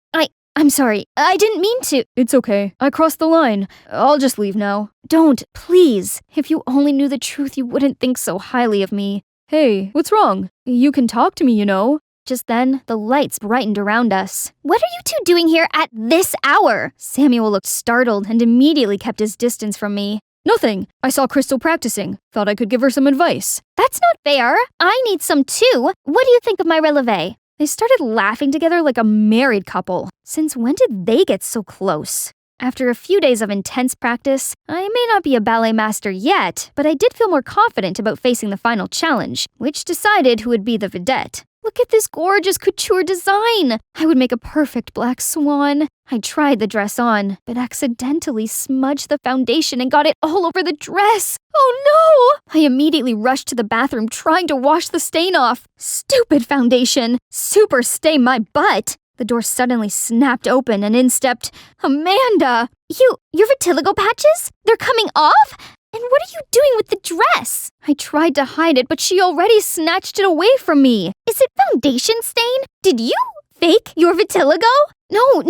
I'm sorry, I didn't mean to. It's okay. I crossed the line. I'll just leave now. Don't, please. If you only knew the truth, you wouldn't think so highly of me. Hey, what's wrong? You can talk to me, you know. Just then, the lights brightened around us. What are you two doing here at this hour? Samuel looked startled and immediately kept his distance from me. Nothing. I saw Crystal practicing. Thought I could give her some advice. That's not fair. I need some too. What do you think of my releve? They started laughing together like a married couple. Since when did they get so close? After a few days of intense practice, I may not be a ballet master yet, but I did feel more confident about facing the final challenge, which decided who would be the vedette. Look at this gorgeous couture design! I would make a perfect black swan. I tried the dress on, but accidentally smudged the foundation and got it all over the dress. Oh no! I immediately rushed to the bathroom trying to wash the stain off. Stupid foundation! Super stay my butt! The door suddenly snapped open and in stepped Amanda! Your vitiligo patches? They're coming off? And what are you doing with the dress? I tried to hide it, but she already snatched it away from me. Is it foundation stain? Did you fake your vitiligo? No,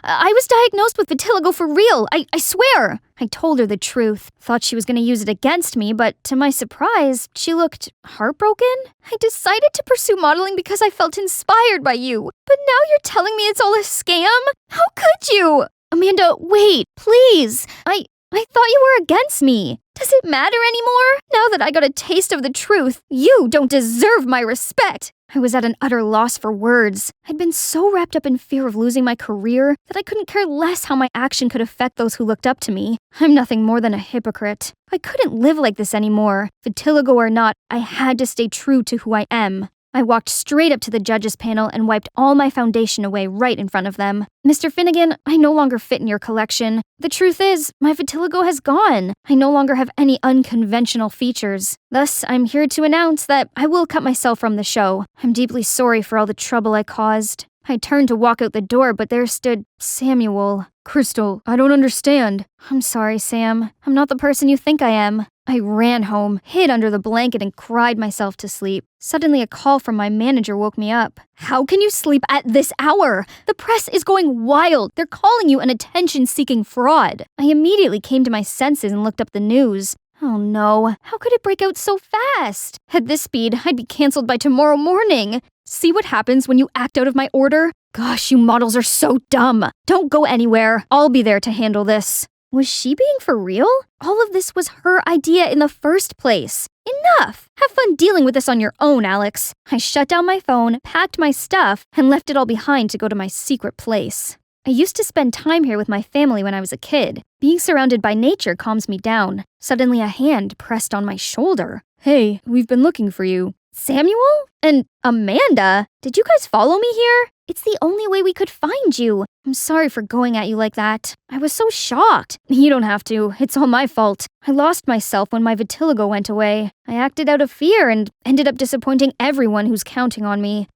I was diagnosed with vitiligo for real, I swear. I told her the truth. Thought she was going to use it against me, but to my surprise, she looked heartbroken. I decided to pursue modeling because I felt inspired by you. But now you're telling me it's all a scam? How could you? Amanda, wait, please. I thought you were against me. Does it matter anymore? Now that I got a taste of the truth, you don't deserve my respect. I was at an utter loss for words. I'd been so wrapped up in fear of losing my career that I couldn't care less how my action could affect those who looked up to me. I'm nothing more than a hypocrite. I couldn't live like this anymore. Vitiligo or not, I had to stay true to who I am. I walked straight up to the judges' panel and wiped all my foundation away right in front of them. Mr. Finnegan, I no longer fit in your collection. The truth is, my vitiligo has gone. I no longer have any unconventional features. Thus, I'm here to announce that I will cut myself from the show. I'm deeply sorry for all the trouble I caused. I turned to walk out the door, but there stood Samuel. Crystal, I don't understand. I'm sorry, Sam. I'm not the person you think I am. I ran home, hid under the blanket, and cried myself to sleep. Suddenly, a call from my manager woke me up. How can you sleep at this hour? The press is going wild. They're calling you an attention-seeking fraud. I immediately came to my senses and looked up the news. Oh no, how could it break out so fast? At this speed, I'd be canceled by tomorrow morning. See what happens when you act out of my order? Gosh, you models are so dumb. Don't go anywhere. I'll be there to handle this. Was she being for real? All of this was her idea in the first place. Enough! Have fun dealing with this on your own, Alex. I shut down my phone, packed my stuff, and left it all behind to go to my secret place. I used to spend time here with my family when I was a kid. Being surrounded by nature calms me down. Suddenly a hand pressed on my shoulder. Hey, we've been looking for you. Samuel? And Amanda? Did you guys follow me here? It's the only way we could find you. I'm sorry for going at you like that. I was so shocked. You don't have to. It's all my fault. I lost myself when my vitiligo went away. I acted out of fear and ended up disappointing everyone who's counting on me.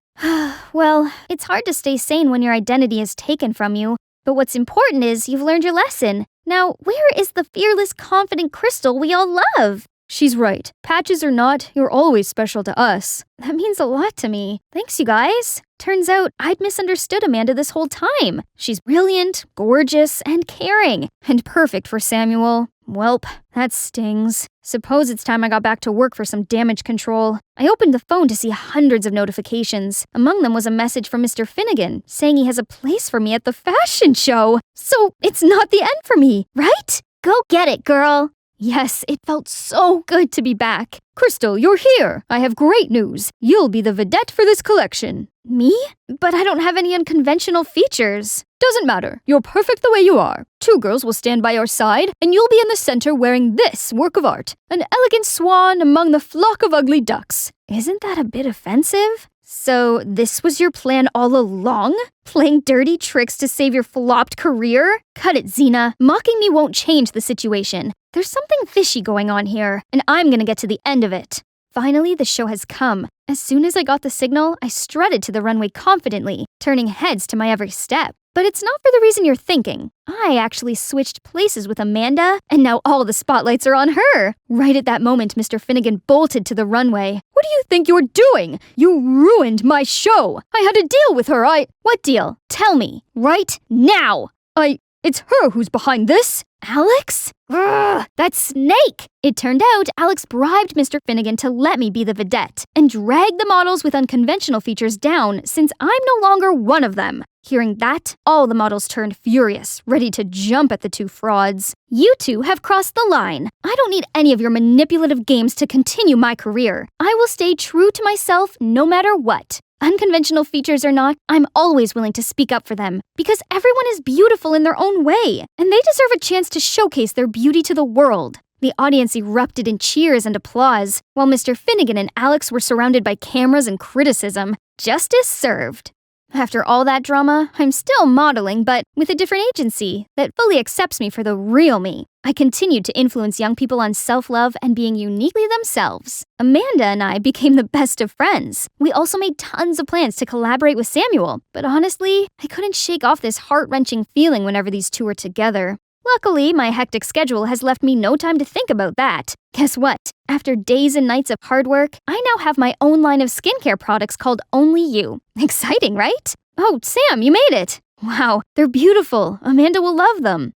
Well, it's hard to stay sane when your identity is taken from you. But what's important is you've learned your lesson. Now, where is the fearless, confident Crystal we all love? She's right. Patches or not, you're always special to us. That means a lot to me. Thanks, you guys. Turns out I'd misunderstood Amanda this whole time. She's brilliant, gorgeous, and caring, and perfect for Samuel. Welp, that stings. Suppose it's time I got back to work for some damage control. I opened the phone to see hundreds of notifications. Among them was a message from Mr. Finnegan saying he has a place for me at the fashion show. So it's not the end for me, right? Go get it, girl. Yes, it felt so good to be back. Crystal, you're here. I have great news. You'll be the vedette for this collection. Me? But I don't have any unconventional features. Doesn't matter. You're perfect the way you are. 2 girls will stand by your side, and you'll be in the center wearing this work of art. An elegant swan among the flock of ugly ducks. Isn't that a bit offensive? So this was your plan all along? Playing dirty tricks to save your flopped career? Cut it, Xena. Mocking me won't change the situation. There's something fishy going on here, and I'm gonna get to the end of it. Finally, the show has come. As soon as I got the signal, I strutted to the runway confidently, turning heads to my every step. But it's not for the reason you're thinking. I actually switched places with Amanda, and now all the spotlights are on her. Right at that moment, Mr. Finnegan bolted to the runway. What do you think you're doing? You ruined my show. I had a deal with her. What deal? Tell me. Right now. It's her who's behind this. Alex? Ugh, that snake! It turned out Alex bribed Mr. Finnegan to let me be the vedette and drag the models with unconventional features down since I'm no longer one of them. Hearing that, all the models turned furious, ready to jump at the 2 frauds. You 2 have crossed the line. I don't need any of your manipulative games to continue my career. I will stay true to myself no matter what. Unconventional features or not, I'm always willing to speak up for them because everyone is beautiful in their own way, and they deserve a chance to showcase their beauty to the world. The audience erupted in cheers and applause, while Mr. Finnegan and Alex were surrounded by cameras and criticism. Justice served. After all that drama, I'm still modeling, but with a different agency that fully accepts me for the real me. I continued to influence young people on self-love and being uniquely themselves. Amanda and I became the best of friends. We also made tons of plans to collaborate with Samuel, but honestly, I couldn't shake off this heart-wrenching feeling whenever these 2 were together. Luckily, my hectic schedule has left me no time to think about that. Guess what? After days and nights of hard work, I now have my own line of skincare products called Only You. Exciting, right? Oh, Sam, you made it! Wow, they're beautiful. Amanda will love them.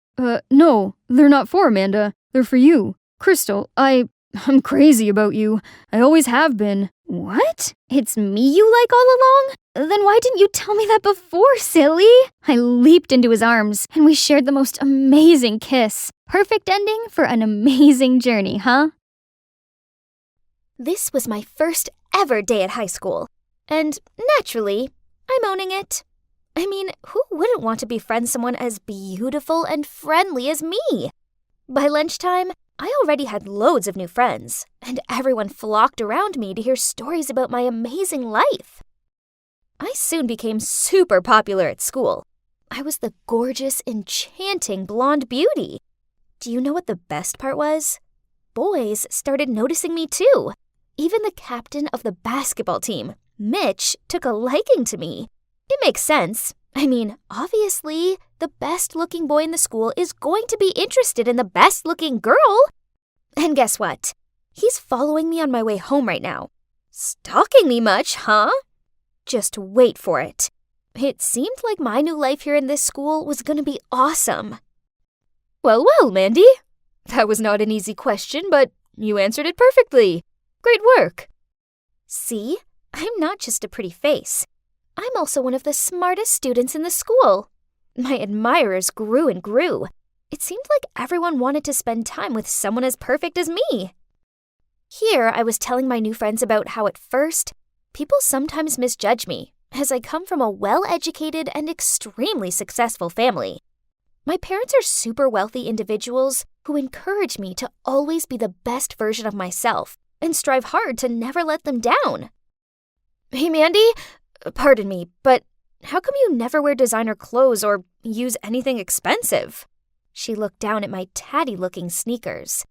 No, they're not for Amanda. They're for you. Crystal, I'm crazy about you. I always have been. What? It's me you like all along? Then why didn't you tell me that before, silly? I leaped into his arms, and we shared the most amazing kiss. Perfect ending for an amazing journey, huh? This was my first ever day at high school. And naturally, I'm owning it. I mean, who wouldn't want to befriend someone as beautiful and friendly as me? By lunchtime, I already had loads of new friends, and everyone flocked around me to hear stories about my amazing life. I soon became super popular at school. I was the gorgeous, enchanting blonde beauty. Do you know what the best part was? Boys started noticing me too. Even the captain of the basketball team, Mitch, took a liking to me. It makes sense. I mean, obviously, the best-looking boy in the school is going to be interested in the best-looking girl. And guess what? He's following me on my way home right now. Stalking me much, huh? Just wait for it. It seemed like my new life here in this school was going to be awesome. Well, Mandy. That was not an easy question, but you answered it perfectly. Great work. See? I'm not just a pretty face. I'm also one of the smartest students in the school. My admirers grew and grew. It seemed like everyone wanted to spend time with someone as perfect as me. Here, I was telling my new friends about how at first, people sometimes misjudge me, as I come from a well-educated and extremely successful family. My parents are super wealthy individuals who encourage me to always be the best version of myself and strive hard to never let them down. Hey, Mandy, pardon me, but how come you never wear designer clothes or use anything expensive?" She looked down at my tatty-looking sneakers.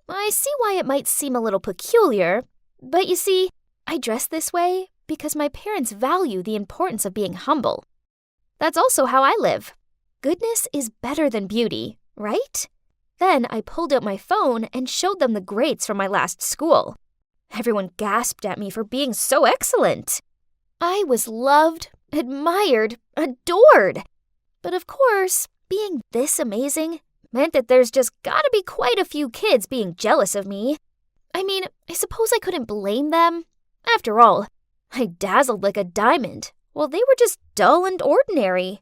"I see why it might seem a little peculiar, but you see, I dress this way because my parents value the importance of being humble. That's also how I live. Goodness is better than beauty, right?" Then I pulled out my phone and showed them the grades from my last school. Everyone gasped at me for being so excellent. I was loved, admired, adored. But of course, being this amazing meant that there's just gotta be quite a few kids being jealous of me. I mean, I suppose I couldn't blame them. After all, I dazzled like a diamond, while they were just dull and ordinary.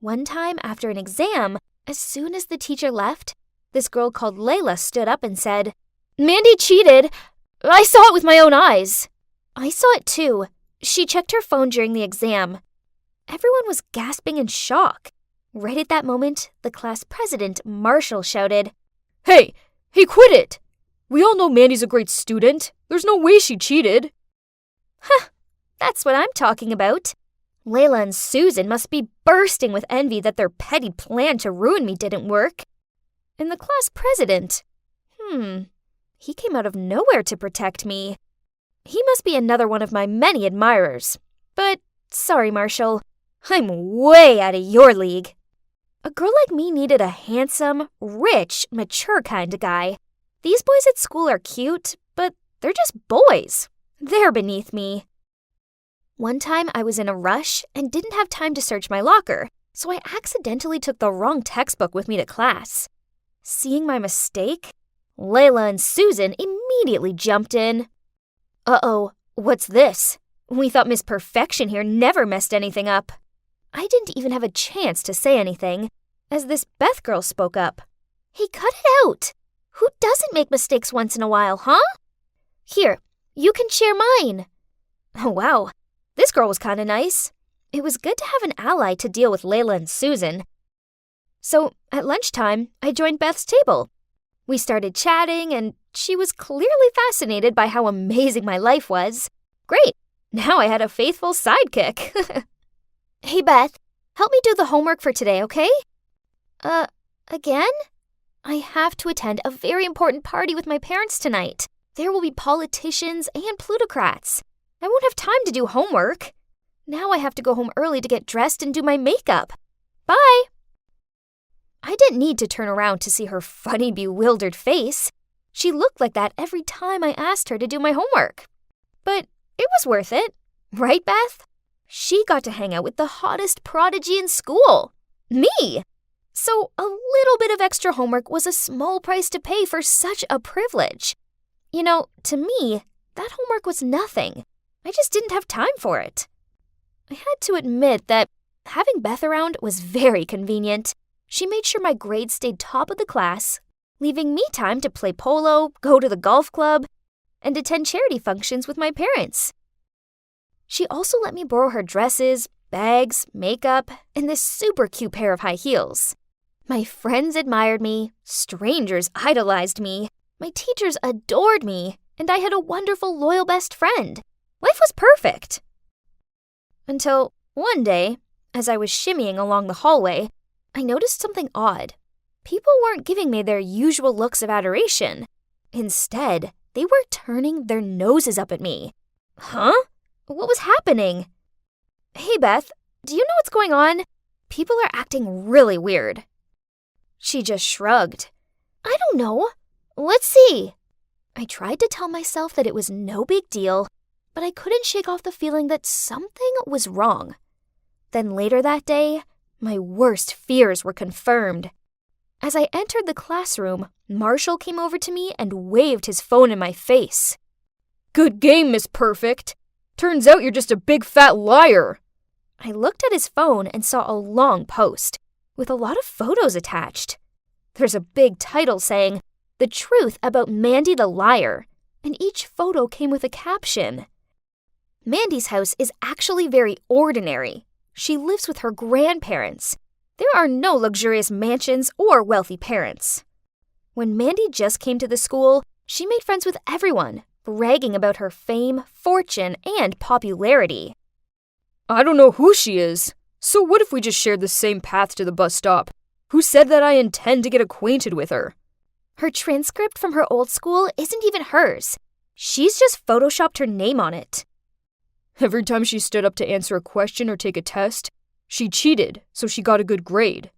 One time after an exam, as soon as the teacher left, this girl called Layla stood up and said, "Mandy cheated. I saw it with my own eyes." I saw it too. She checked her phone during the exam. Everyone was gasping in shock. Right at that moment, the class president, Marshall, shouted, Hey, quit it! We all know Mandy's a great student. There's no way she cheated." Huh, that's what I'm talking about. Layla and Susan must be bursting with envy that their petty plan to ruin me didn't work. And the class president, he came out of nowhere to protect me. He must be another one of my many admirers. But, sorry, Marshall, I'm way out of your league. A girl like me needed a handsome, rich, mature kind of guy. These boys at school are cute, but they're just boys. They're beneath me. One time I was in a rush and didn't have time to search my locker, so I accidentally took the wrong textbook with me to class. Seeing my mistake, Layla and Susan immediately jumped in. Uh-oh, what's this? We thought Miss Perfection here never messed anything up. I didn't even have a chance to say anything, as this Beth girl spoke up. Hey, cut it out! Who doesn't make mistakes once in a while, huh? Here, you can share mine. Oh, wow. This girl was kinda nice. It was good to have an ally to deal with Layla and Susan. So, at lunchtime, I joined Beth's table. We started chatting, and she was clearly fascinated by how amazing my life was. Great! Now I had a faithful sidekick. Hey, Beth, help me do the homework for today, okay? Again? I have to attend a very important party with my parents tonight. There will be politicians and plutocrats. I won't have time to do homework. Now I have to go home early to get dressed and do my makeup. Bye! I didn't need to turn around to see her funny, bewildered face. She looked like that every time I asked her to do my homework. But it was worth it. Right, Beth? She got to hang out with the hottest prodigy in school. Me! So a little bit of extra homework was a small price to pay for such a privilege. You know, to me, that homework was nothing. I just didn't have time for it. I had to admit that having Beth around was very convenient. She made sure my grades stayed top of the class, leaving me time to play polo, go to the golf club, and attend charity functions with my parents. She also let me borrow her dresses, bags, makeup, and this super cute pair of high heels. My friends admired me, strangers idolized me, my teachers adored me, and I had a wonderful, loyal best friend. Life was perfect. Until one day, as I was shimmying along the hallway, I noticed something odd. People weren't giving me their usual looks of adoration. Instead, they were turning their noses up at me. Huh? What was happening? Hey, Beth, do you know what's going on? People are acting really weird. She just shrugged. I don't know. Let's see. I tried to tell myself that it was no big deal, but I couldn't shake off the feeling that something was wrong. Then later that day, my worst fears were confirmed. As I entered the classroom, Marshall came over to me and waved his phone in my face. Good game, Miss Perfect. Turns out you're just a big fat liar. I looked at his phone and saw a long post with a lot of photos attached. There's a big title saying, The Truth About Mandy the Liar, and each photo came with a caption. Mandy's house is actually very ordinary. She lives with her grandparents. There are no luxurious mansions or wealthy parents. When Mandy just came to the school, she made friends with everyone, bragging about her fame, fortune, and popularity. I don't know who she is. So what if we just shared the same path to the bus stop? Who said that I intend to get acquainted with her? Her transcript from her old school isn't even hers. She's just photoshopped her name on it. Every time she stood up to answer a question or take a test, she cheated, so she got a good grade.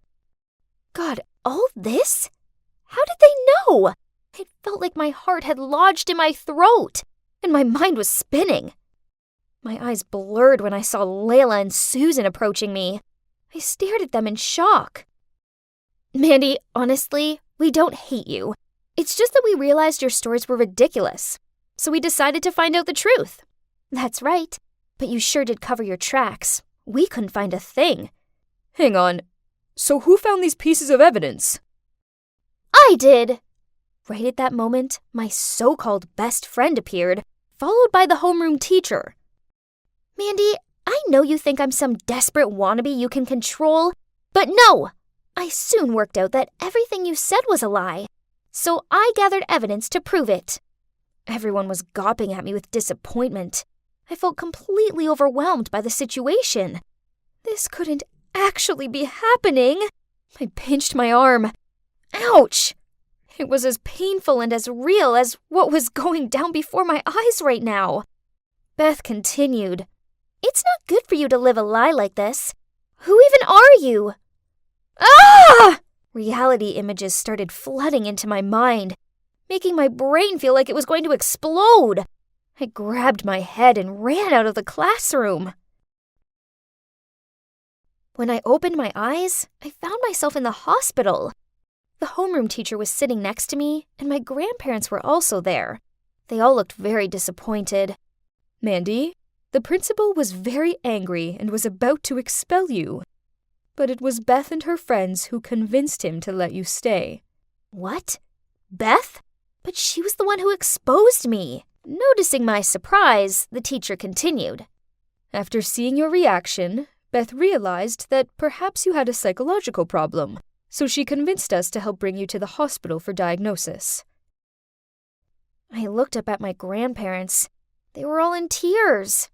God, all this? How did they know? It felt like my heart had lodged in my throat, and my mind was spinning. My eyes blurred when I saw Layla and Susan approaching me. I stared at them in shock. Mandy, honestly, we don't hate you. It's just that we realized your stories were ridiculous, so we decided to find out the truth. That's right, but you sure did cover your tracks. We couldn't find a thing. Hang on, so who found these pieces of evidence? I did! Right at that moment, my so-called best friend appeared, followed by the homeroom teacher. Mandy, I know you think I'm some desperate wannabe you can control, but no! I soon worked out that everything you said was a lie, so I gathered evidence to prove it. Everyone was gawping at me with disappointment. I felt completely overwhelmed by the situation. This couldn't actually be happening. I pinched my arm. Ouch! It was as painful and as real as what was going down before my eyes right now. Beth continued, "It's not good for you to live a lie like this. Who even are you?" Ah! Reality images started flooding into my mind, making my brain feel like it was going to explode. I grabbed my head and ran out of the classroom. When I opened my eyes, I found myself in the hospital. The homeroom teacher was sitting next to me, and my grandparents were also there. They all looked very disappointed. Mandy, the principal was very angry and was about to expel you. But it was Beth and her friends who convinced him to let you stay. What? Beth? But she was the one who exposed me. Noticing my surprise, the teacher continued. After seeing your reaction, Beth realized that perhaps you had a psychological problem, so she convinced us to help bring you to the hospital for diagnosis. I looked up at my grandparents. They were all in tears.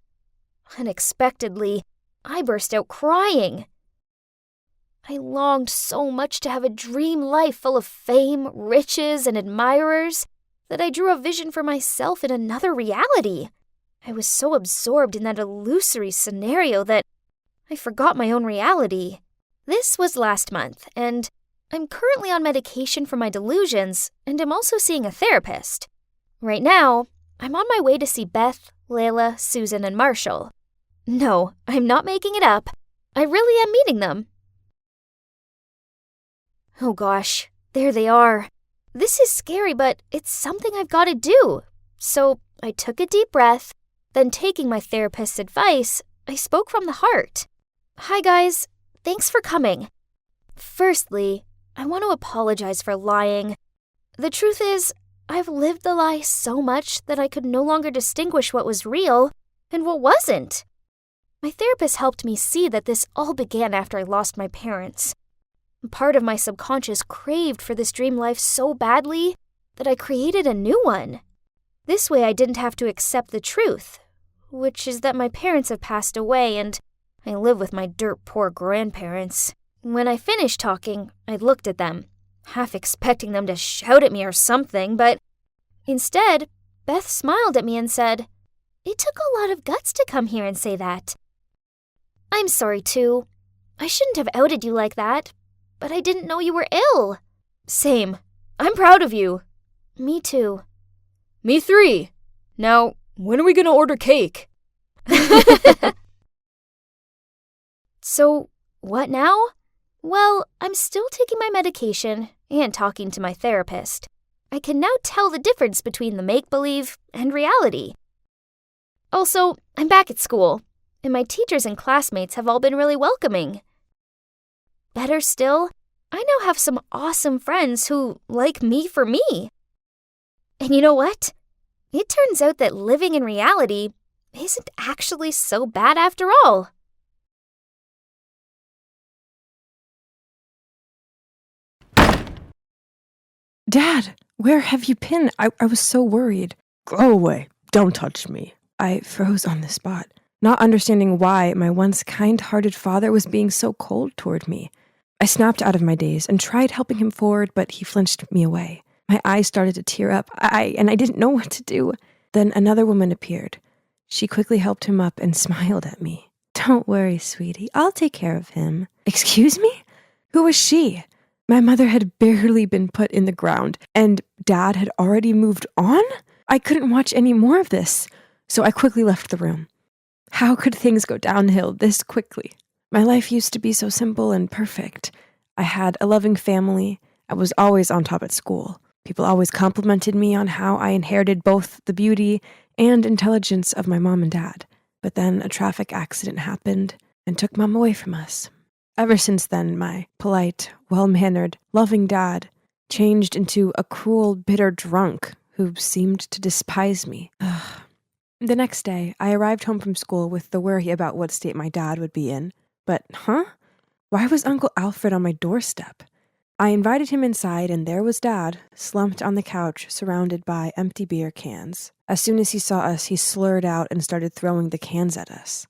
Unexpectedly, I burst out crying. I longed so much to have a dream life full of fame, riches, and admirers that I drew a vision for myself in another reality. I was so absorbed in that illusory scenario that I forgot my own reality. This was last month, and I'm currently on medication for my delusions, and I'm also seeing a therapist. Right now, I'm on my way to see Beth, Layla, Susan, and Marshall. No, I'm not making it up. I really am meeting them. Oh gosh, there they are. This is scary, but it's something I've got to do. So I took a deep breath, then taking my therapist's advice, I spoke from the heart. Hi guys, thanks for coming. Firstly, I want to apologize for lying. The truth is, I've lived the lie so much that I could no longer distinguish what was real and what wasn't. My therapist helped me see that this all began after I lost my parents. Part of my subconscious craved for this dream life so badly that I created a new one. This way I didn't have to accept the truth, which is that my parents have passed away and I live with my dirt poor grandparents. When I finished talking, I looked at them, half expecting them to shout at me or something, but instead, Beth smiled at me and said, "It took a lot of guts to come here and say that." I'm sorry too. I shouldn't have outed you like that. But I didn't know you were ill. Same. I'm proud of you. Me too. Me 3. Now, when are we gonna order cake? So, what now? Well, I'm still taking my medication and talking to my therapist. I can now tell the difference between the make-believe and reality. Also, I'm back at school, and my teachers and classmates have all been really welcoming. Better still, I now have some awesome friends who like me for me. And you know what? It turns out that living in reality isn't actually so bad after all. Dad, where have you been? I was so worried. Go away. Don't touch me. I froze on the spot. not understanding why my once kind-hearted father was being so cold toward me. I snapped out of my daze and tried helping him forward, but he flinched me away. My eyes started to tear up, and I didn't know what to do. Then another woman appeared. She quickly helped him up and smiled at me. "Don't worry, sweetie. I'll take care of him." Excuse me? Who was she? My mother had barely been put in the ground, and Dad had already moved on? I couldn't watch any more of this, so I quickly left the room. How could things go downhill this quickly? My life used to be so simple and perfect. I had a loving family. I was always on top at school. People always complimented me on how I inherited both the beauty and intelligence of my mom and dad. But then a traffic accident happened and took Mom away from us. Ever since then, my polite, well-mannered, loving dad changed into a cruel, bitter drunk who seemed to despise me. The next day, I arrived home from school with the worry about what state my dad would be in. But, why was Uncle Alfred on my doorstep? I invited him inside, and there was Dad, slumped on the couch, surrounded by empty beer cans. As soon as he saw us, he slurred out and started throwing the cans at us.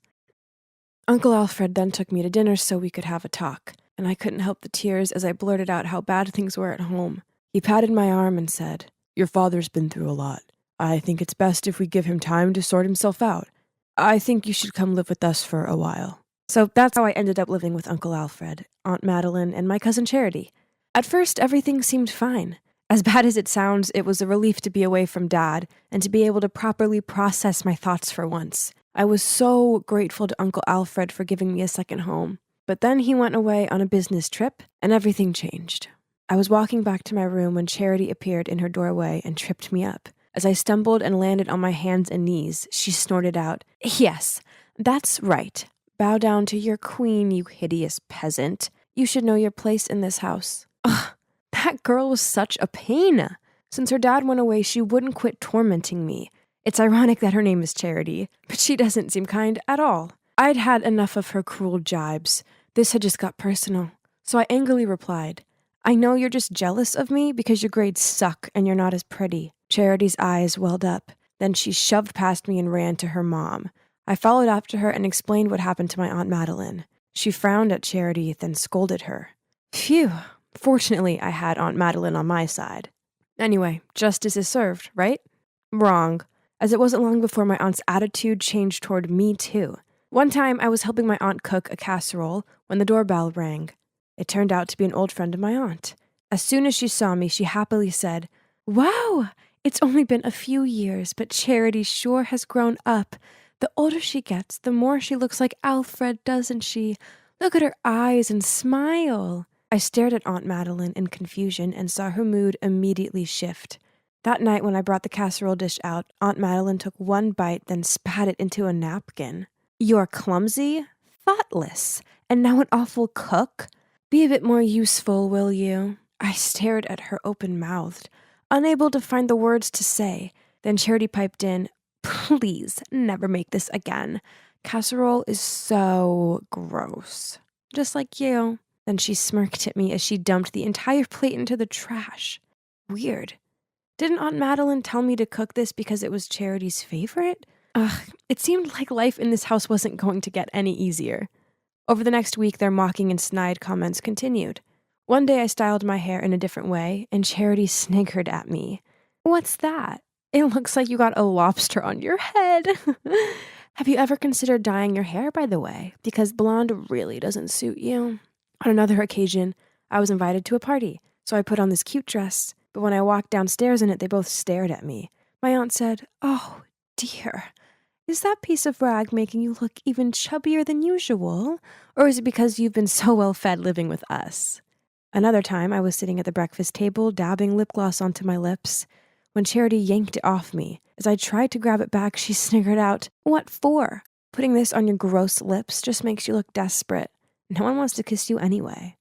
Uncle Alfred then took me to dinner so we could have a talk, and I couldn't help the tears as I blurted out how bad things were at home. He patted my arm and said, "Your father's been through a lot. I think it's best if we give him time to sort himself out. I think you should come live with us for a while." So that's how I ended up living with Uncle Alfred, Aunt Madeline, and my cousin Charity. At first, everything seemed fine. As bad as it sounds, it was a relief to be away from Dad and to be able to properly process my thoughts for once. I was so grateful to Uncle Alfred for giving me a second home. But then he went away on a business trip, and everything changed. I was walking back to my room when Charity appeared in her doorway and tripped me up. As I stumbled and landed on my hands and knees, she snorted out, "Yes, that's right. Bow down to your queen, you hideous peasant. You should know your place in this house." Ugh, that girl was such a pain. Since her dad went away, she wouldn't quit tormenting me. It's ironic that her name is Charity, but she doesn't seem kind at all. I'd had enough of her cruel jibes. This had just got personal. So I angrily replied, "I know you're just jealous of me because your grades suck and you're not as pretty." Charity's eyes welled up. Then she shoved past me and ran to her mom. I followed after her and explained what happened to my Aunt Madeline. She frowned at Charity, then scolded her. Phew. Fortunately, I had Aunt Madeline on my side. Anyway, justice is served, right? Wrong, as it wasn't long before my aunt's attitude changed toward me too. One time, I was helping my aunt cook a casserole when the doorbell rang. It turned out to be an old friend of my aunt. As soon as she saw me, she happily said, "Wow, it's only been a few years, but Charity sure has grown up. The older she gets, the more she looks like Alfred, doesn't she? Look at her eyes and smile." I stared at Aunt Madeline in confusion and saw her mood immediately shift. That night when I brought the casserole dish out, Aunt Madeline took one bite, then spat it into a napkin. "You're clumsy, thoughtless, and now an awful cook? Be a bit more useful, will you?" I stared at her open-mouthed, unable to find the words to say. Then Charity piped in, "Please, never make this again. Casserole is so gross. Just like you." Then she smirked at me as she dumped the entire plate into the trash. Weird. Didn't Aunt Madeline tell me to cook this because it was Charity's favorite? It seemed like life in this house wasn't going to get any easier. Over the next week, their mocking and snide comments continued. One day I styled my hair in a different way, and Charity sniggered at me. "What's that? It looks like you got a lobster on your head." Have you ever considered dyeing your hair, by the way? Because blonde really doesn't suit you. On another occasion, I was invited to a party, so I put on this cute dress, but when I walked downstairs in it, they both stared at me. My aunt said, "Oh, dear. Is that piece of rag making you look even chubbier than usual? Or is it because you've been so well fed living with us?" Another time, I was sitting at the breakfast table, dabbing lip gloss onto my lips, when Charity yanked it off me. As I tried to grab it back, she sniggered out, "What for? Putting this on your gross lips just makes you look desperate. No one wants to kiss you anyway."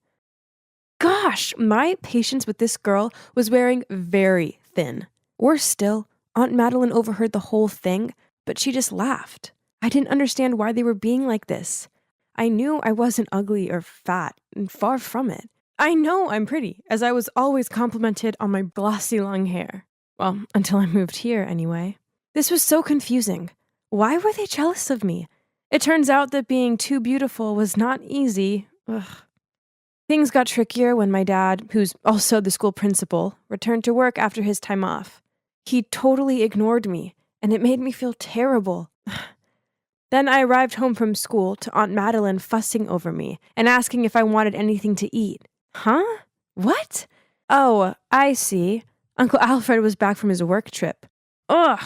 Gosh, my patience with this girl was wearing very thin. Worse still, Aunt Madeline overheard the whole thing, but she just laughed. I didn't understand why they were being like this. I knew I wasn't ugly or fat, and far from it. I know I'm pretty, as I was always complimented on my glossy long hair. Well, until I moved here, anyway. This was so confusing. Why were they jealous of me? It turns out that being too beautiful was not easy. Ugh. Things got trickier when my dad, who's also the school principal, returned to work after his time off. He totally ignored me, and it made me feel terrible. Then I arrived home from school to Aunt Madeline fussing over me and asking if I wanted anything to eat. Huh? What? Oh, I see. Uncle Alfred was back from his work trip. Ugh!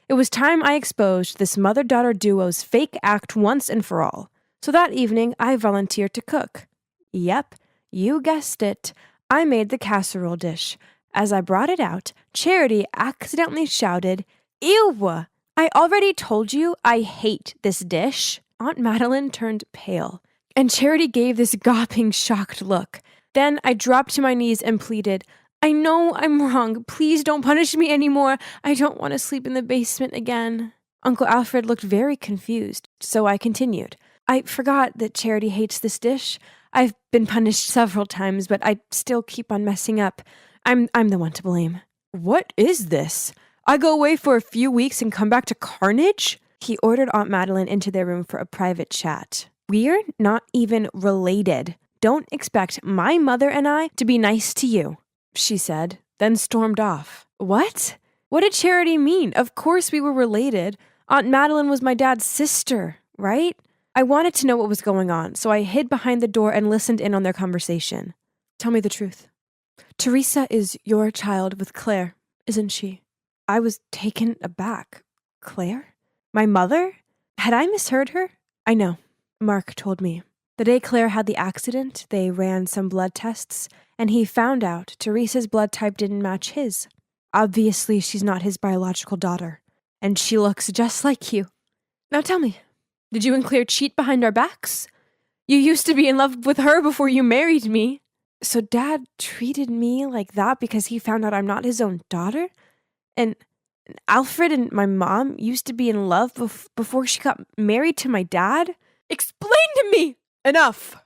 It was time I exposed this mother-daughter duo's fake act once and for all. So that evening, I volunteered to cook. Yep, you guessed it. I made the casserole dish. As I brought it out, Charity accidentally shouted, "Ew! I already told you I hate this dish." Aunt Madeline turned pale, and Charity gave this gawping, shocked look. Then I dropped to my knees and pleaded, "I know I'm wrong. Please don't punish me anymore. I don't want to sleep in the basement again." Uncle Alfred looked very confused, so I continued. "I forgot that Charity hates this dish. I've been punished several times, but I still keep on messing up. I'm the one to blame." "What is this? I go away for a few weeks and come back to carnage?" He ordered Aunt Madeline into their room for a private chat. "We're not even related. Don't expect my mother and I to be nice to you," she said, then stormed off. What? What did Charity mean? Of course we were related. Aunt Madeline was my dad's sister, right? I wanted to know what was going on, so I hid behind the door and listened in on their conversation. "Tell me the truth. Teresa is your child with Claire, isn't she?" I was taken aback. Claire? My mother? Had I misheard her? "I know. Mark told me. The day Claire had the accident, they ran some blood tests, and he found out Teresa's blood type didn't match his. Obviously, she's not his biological daughter, and she looks just like you. Now tell me, did you and Claire cheat behind our backs? You used to be in love with her before you married me. So Dad treated me like that because he found out I'm not his own daughter? And Alfred and my mom used to be in love before she got married to my dad? Explain to me!" "Enough!"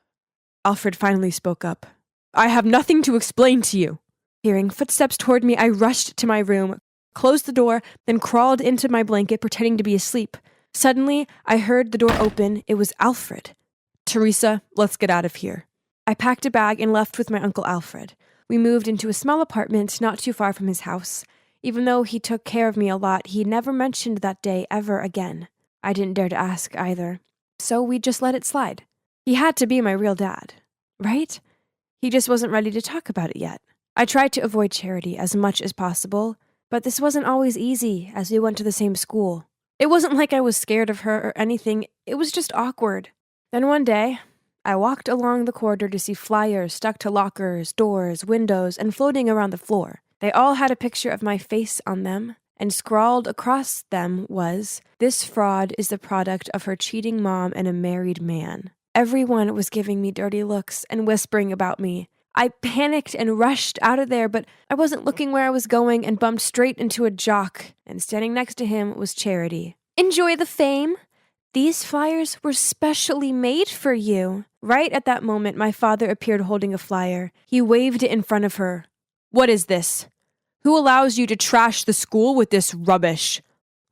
Alfred finally spoke up. "I have nothing to explain to you." Hearing footsteps toward me, I rushed to my room, closed the door, then crawled into my blanket pretending to be asleep. Suddenly, I heard the door open. It was Alfred. "Teresa, let's get out of here." I packed a bag and left with my Uncle Alfred. We moved into a small apartment not too far from his house. Even though he took care of me a lot, he never mentioned that day ever again. I didn't dare to ask either. So we just let it slide. He had to be my real dad, right? He just wasn't ready to talk about it yet. I tried to avoid Charity as much as possible, but this wasn't always easy as we went to the same school. It wasn't like I was scared of her or anything, it was just awkward. Then one day, I walked along the corridor to see flyers stuck to lockers, doors, windows, and floating around the floor. They all had a picture of my face on them, and scrawled across them was, "This fraud is the product of her cheating mom and a married man." Everyone was giving me dirty looks and whispering about me. I panicked and rushed out of there, but I wasn't looking where I was going and bumped straight into a jock, and standing next to him was Charity. "Enjoy the fame. These flyers were specially made for you." Right at that moment, my father appeared holding a flyer. He waved it in front of her. "What is this? Who allows you to trash the school with this rubbish?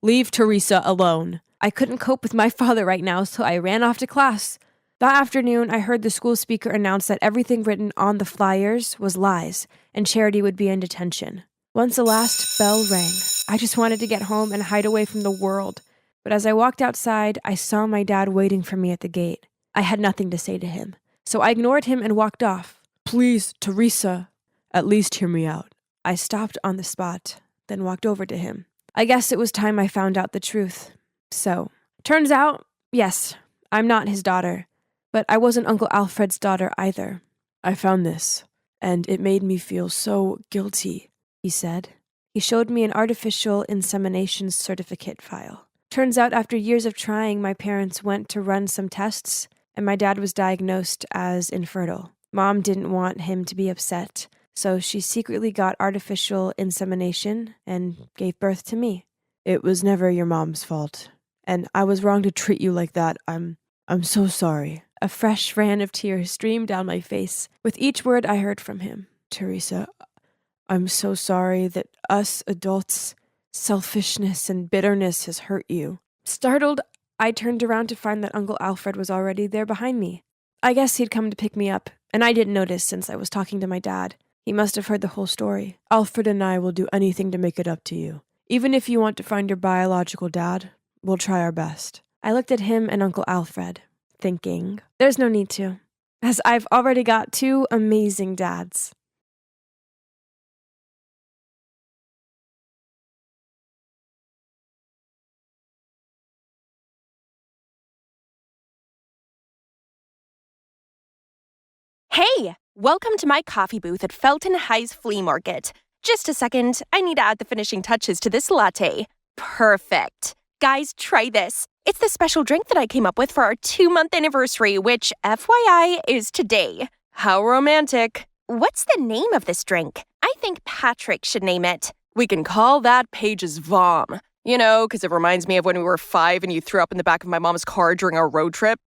Leave Teresa alone." I couldn't cope with my father right now, so I ran off to class. That afternoon, I heard the school speaker announce that everything written on the flyers was lies, and Charity would be in detention. Once the last bell rang, I just wanted to get home and hide away from the world. But as I walked outside, I saw my dad waiting for me at the gate. I had nothing to say to him, so I ignored him and walked off. "Please, Teresa, at least hear me out." I stopped on the spot, then walked over to him. I guess it was time I found out the truth. So, turns out, yes, I'm not his daughter, but I wasn't Uncle Alfred's daughter either. "I found this, and it made me feel so guilty," he said. He showed me an artificial insemination certificate file. Turns out after years of trying, my parents went to run some tests, and my dad was diagnosed as infertile. Mom didn't want him to be upset, so she secretly got artificial insemination and gave birth to me. "It was never your mom's fault, and I was wrong to treat you like that. I'm so sorry." A fresh ran of tears streamed down my face with each word I heard from him. "Teresa, I'm so sorry that us adults' selfishness and bitterness has hurt you." Startled, I turned around to find that Uncle Alfred was already there behind me. I guess he'd come to pick me up, and I didn't notice since I was talking to my dad. He must have heard the whole story. Alfred and I will do anything to make it up to you. Even if you want to find your biological dad, we'll try our best. I looked at him and Uncle Alfred, thinking, there's no need to, as I've already got 2 amazing dads. Hey, welcome to my coffee booth at Felton High's Flea Market. Just a second, I need to add the finishing touches to this latte. Perfect. Guys, try this. It's the special drink that I came up with for our 2-month anniversary, which, FYI, is today. How romantic. What's the name of this drink? I think Patrick should name it. We can call that Paige's Vom. You know, because it reminds me of when we were 5 and you threw up in the back of my mom's car during our road trip.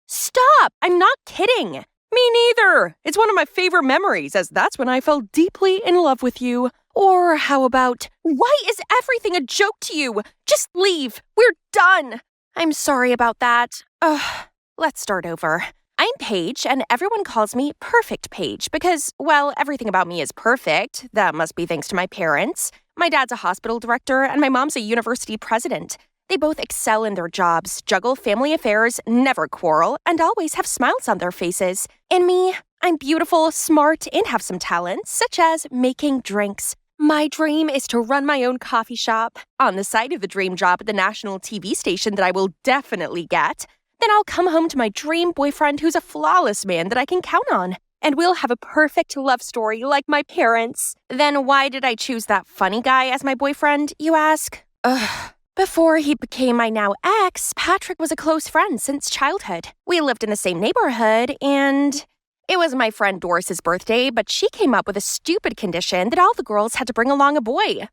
Stop! I'm not kidding. Me neither. It's one of my favorite memories, as that's when I fell deeply in love with you. Or how about, why is everything a joke to you? Just leave. We're done. I'm sorry about that. Let's start over. I'm Paige, and everyone calls me Perfect Paige because, well, everything about me is perfect. That must be thanks to my parents. My dad's a hospital director, and my mom's a university president. They both excel in their jobs, juggle family affairs, never quarrel, and always have smiles on their faces. And me, I'm beautiful, smart, and have some talents, such as making drinks. My dream is to run my own coffee shop. On the side of the dream job at the national TV station that I will definitely get. Then I'll come home to my dream boyfriend who's a flawless man that I can count on. And we'll have a perfect love story like my parents. Then why did I choose that funny guy as my boyfriend, you ask? Before he became my now ex, Patrick was a close friend since childhood. We lived in the same neighborhood, and it was my friend Doris's birthday, but she came up with a stupid condition that all the girls had to bring along a boy.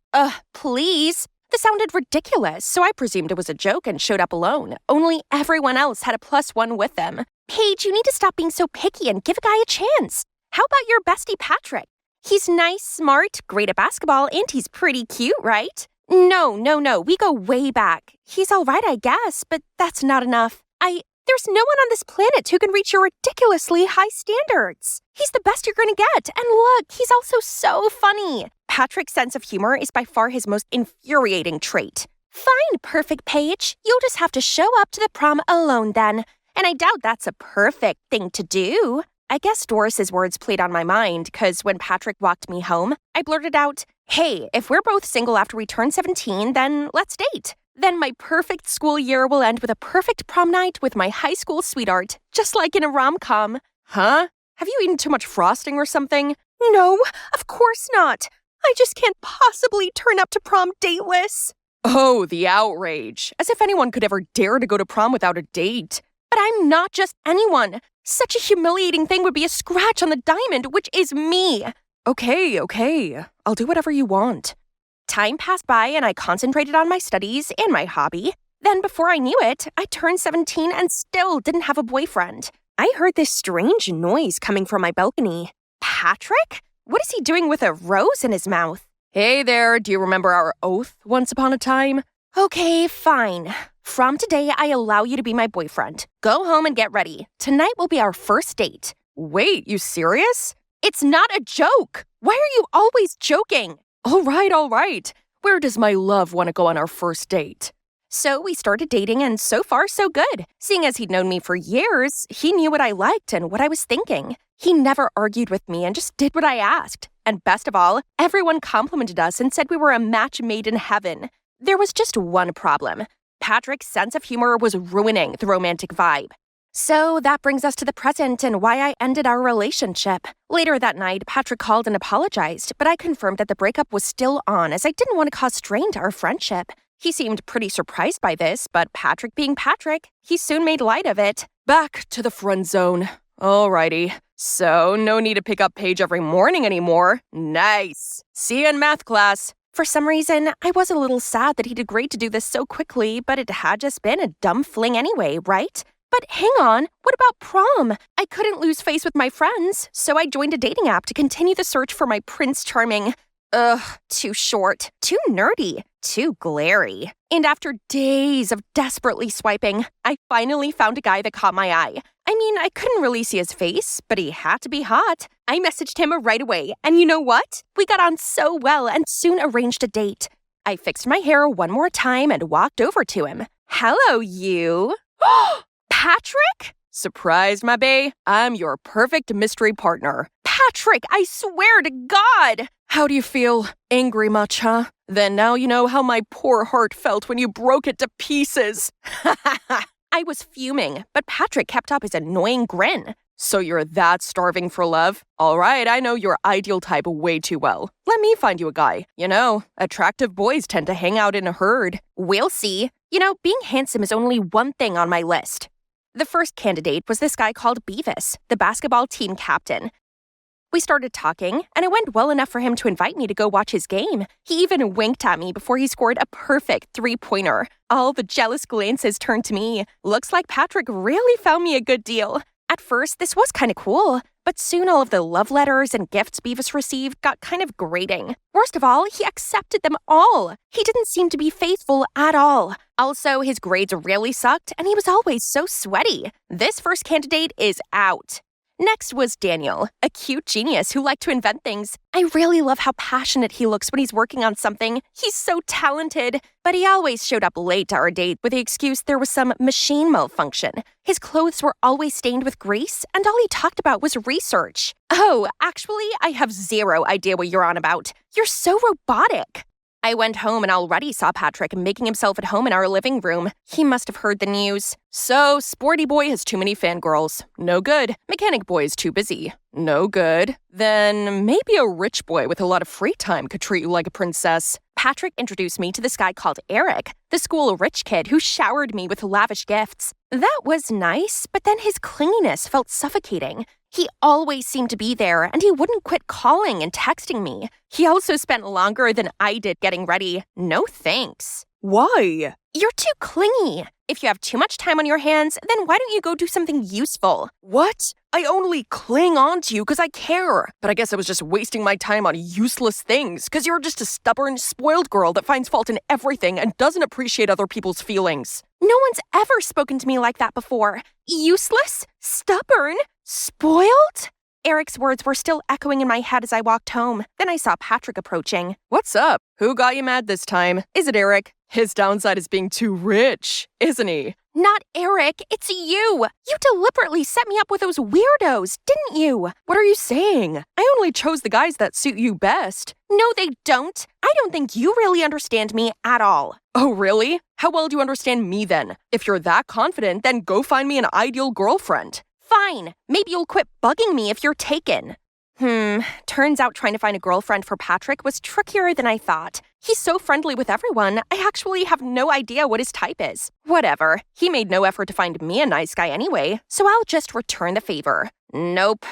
Please? This sounded ridiculous, so I presumed it was a joke and showed up alone. Only everyone else had a +1 with them. Paige, you need to stop being so picky and give a guy a chance. How about your bestie Patrick? He's nice, smart, great at basketball, and he's pretty cute, right? No, we go way back. He's all right, I guess, but that's not enough. There's no one on this planet who can reach your ridiculously high standards. He's the best you're gonna get, and look, he's also so funny. Patrick's sense of humor is by far his most infuriating trait. Fine, Perfect Paige. You'll just have to show up to the prom alone then. And I doubt that's a perfect thing to do. I guess Doris's words played on my mind, because when Patrick walked me home, I blurted out, hey, if we're both single after we turn 17, then let's date. Then my perfect school year will end with a perfect prom night with my high school sweetheart, just like in a rom-com. Huh? Have you eaten too much frosting or something? No, of course not. I just can't possibly turn up to prom dateless. Oh, the outrage. As if anyone could ever dare to go to prom without a date. But I'm not just anyone. Such a humiliating thing would be a scratch on the diamond, which is me. Okay. I'll do whatever you want. Time passed by and I concentrated on my studies and my hobby. Then before I knew it, I turned 17 and still didn't have a boyfriend. I heard this strange noise coming from my balcony. Patrick? What is he doing with a rose in his mouth? Hey there, do you remember our oath once upon a time? Okay, fine. From today, I allow you to be my boyfriend. Go home and get ready. Tonight will be our first date. Wait, you serious? It's not a joke. Why are you always joking? All right. Where does my love want to go on our first date? So we started dating, and so far, so good. Seeing as he'd known me for years, he knew what I liked and what I was thinking. He never argued with me and just did what I asked. And best of all, everyone complimented us and said we were a match made in heaven. There was just one problem. Patrick's sense of humor was ruining the romantic vibe. So that brings us to the present and why I ended our relationship. Later that night, Patrick called and apologized, but I confirmed that the breakup was still on as I didn't want to cause strain to our friendship. He seemed pretty surprised by this, but Patrick being Patrick, he soon made light of it. Back to the friend zone. Alrighty. So no need to pick up Paige every morning anymore. Nice. See you in math class. For some reason, I was a little sad that he'd agreed to do this so quickly, but it had just been a dumb fling anyway, right? But hang on, what about prom? I couldn't lose face with my friends, so I joined a dating app to continue the search for my Prince Charming. Ugh, too short, too nerdy, too glary. And after days of desperately swiping, I finally found a guy that caught my eye. I mean, I couldn't really see his face, but he had to be hot. I messaged him right away, and you know what? We got on so well and soon arranged a date. I fixed my hair one more time and walked over to him. Hello, you. Patrick? Surprise, my bae. I'm your perfect mystery partner. Patrick, I swear to God. How do you feel? Angry much, huh? Then now you know how my poor heart felt when you broke it to pieces. I was fuming, but Patrick kept up his annoying grin. So you're that starving for love? All right, I know your ideal type way too well. Let me find you a guy. You know, attractive boys tend to hang out in a herd. We'll see. You know, being handsome is only one thing on my list. The first candidate was this guy called Beavis, the basketball team captain. We started talking, and it went well enough for him to invite me to go watch his game. He even winked at me before he scored a perfect three-pointer. All the jealous glances turned to me. Looks like Patrick really found me a good deal. At first, this was kind of cool, but soon all of the love letters and gifts Beavis received got kind of grating. Worst of all, he accepted them all. He didn't seem to be faithful at all. Also, his grades really sucked, and he was always so sweaty. This first candidate is out. Next was Daniel, a cute genius who liked to invent things. I really love how passionate he looks when he's working on something. He's so talented. But he always showed up late to our date with the excuse there was some machine malfunction. His clothes were always stained with grease, and all he talked about was research. Oh, actually, I have zero idea what you're on about. You're so robotic. I went home and already saw Patrick making himself at home in our living room. He must have heard the news. So, Sporty Boy has too many fangirls. No good. Mechanic Boy is too busy. No good. Then maybe a rich boy with a lot of free time could treat you like a princess. Patrick introduced me to this guy called Eric, the school rich kid who showered me with lavish gifts. That was nice, but then his clinginess felt suffocating. He always seemed to be there, and he wouldn't quit calling and texting me. He also spent longer than I did getting ready. No thanks. Why? You're too clingy. If you have too much time on your hands, then why don't you go do something useful? What? I only cling on to you because I care. But I guess I was just wasting my time on useless things because you're just a stubborn, spoiled girl that finds fault in everything and doesn't appreciate other people's feelings. No one's ever spoken to me like that before. Useless? Stubborn? Spoiled? Eric's words were still echoing in my head as I walked home. Then I saw Patrick approaching. What's up? Who got you mad this time? Is it Eric? His downside is being too rich, isn't he? Not Eric, it's you. You deliberately set me up with those weirdos, didn't you? What are you saying? I only chose the guys that suit you best. No, they don't. I don't think you really understand me at all. Oh, really? How well do you understand me then? If you're that confident, then go find me an ideal girlfriend. Fine. Maybe you'll quit bugging me if you're taken. Turns out trying to find a girlfriend for Patrick was trickier than I thought. He's so friendly with everyone, I actually have no idea what his type is. Whatever. He made no effort to find me a nice guy anyway, so I'll just return the favor. Nope.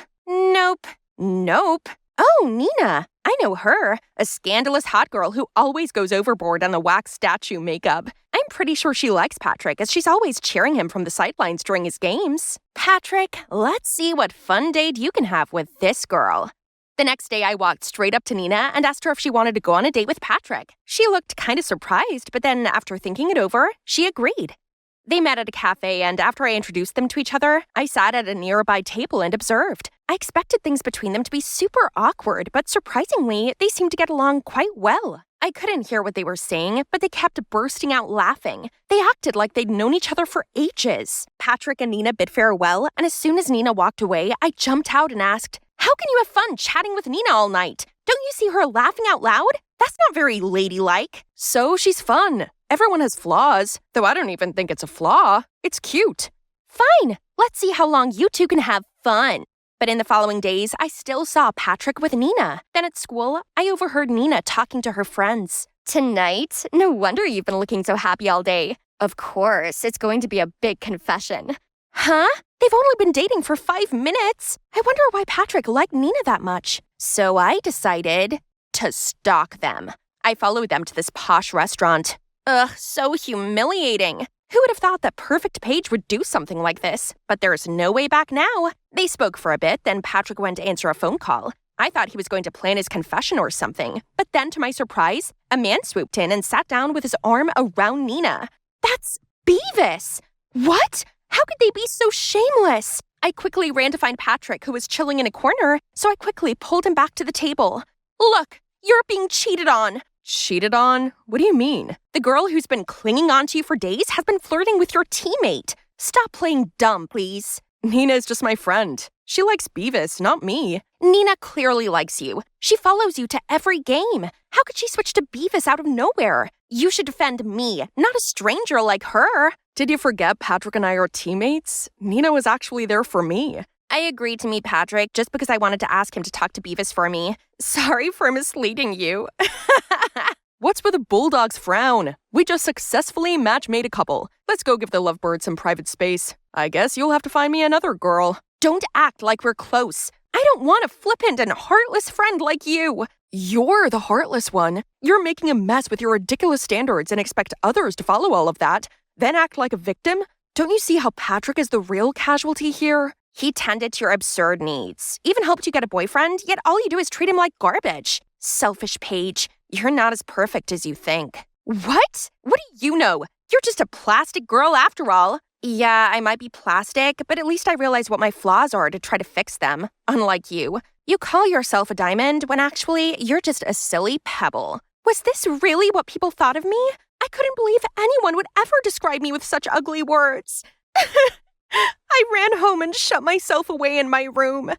Oh, Nina. I know her. A scandalous hot girl who always goes overboard on the wax statue makeup. I'm pretty sure she likes Patrick, as she's always cheering him from the sidelines during his games. Patrick, let's see what fun date you can have with this girl. The next day, I walked straight up to Nina and asked her if she wanted to go on a date with Patrick. She looked kind of surprised, but then after thinking it over, she agreed. They met at a cafe, and after I introduced them to each other, I sat at a nearby table and observed. I expected things between them to be super awkward, but surprisingly, they seemed to get along quite well. I couldn't hear what they were saying, but they kept bursting out laughing. They acted like they'd known each other for ages. Patrick and Nina bid farewell, and as soon as Nina walked away, I jumped out and asked, "How can you have fun chatting with Nina all night? Don't you see her laughing out loud? That's not very ladylike." So she's fun. Everyone has flaws, though I don't even think it's a flaw. It's cute. Fine, let's see how long you two can have fun. But in the following days, I still saw Patrick with Nina. Then at school, I overheard Nina talking to her friends. "Tonight? No wonder you've been looking so happy all day. Of course, it's going to be a big confession." Huh? They've only been dating for 5 minutes. I wonder why Patrick liked Nina that much. So I decided to stalk them. I followed them to this posh restaurant. Ugh, so humiliating. Who would have thought that Perfect Page would do something like this? But there's no way back now. They spoke for a bit, then Patrick went to answer a phone call. I thought he was going to plan his confession or something, but then to my surprise, a man swooped in and sat down with his arm around Nina. That's Beavis! What? How could they be so shameless? I quickly ran to find Patrick, who was chilling in a corner, so I quickly pulled him back to the table. Look, you're being cheated on. Cheated on? What do you mean? The girl who's been clinging on to you for days has been flirting with your teammate. Stop playing dumb, please. Nina is just my friend. She likes Beavis, not me. Nina clearly likes you. She follows you to every game. How could she switch to Beavis out of nowhere? You should defend me, not a stranger like her. Did you forget Patrick and I are teammates? Nina was actually there for me. I agreed to meet Patrick just because I wanted to ask him to talk to Beavis for me. Sorry for misleading you. What's with a bulldog's frown? We just successfully match-made a couple. Let's go give the lovebirds some private space. I guess you'll have to find me another girl. Don't act like we're close. I don't want a flippant and heartless friend like you. You're the heartless one. You're making a mess with your ridiculous standards and expect others to follow all of that, then act like a victim? Don't you see how Patrick is the real casualty here? He tended to your absurd needs, even helped you get a boyfriend, yet all you do is treat him like garbage. Selfish Paige. You're not as perfect as you think. What? What do you know? You're just a plastic girl after all. Yeah, I might be plastic, but at least I realize what my flaws are to try to fix them. Unlike you. You call yourself a diamond when actually you're just a silly pebble. Was this really what people thought of me? I couldn't believe anyone would ever describe me with such ugly words. I ran home and shut myself away in my room.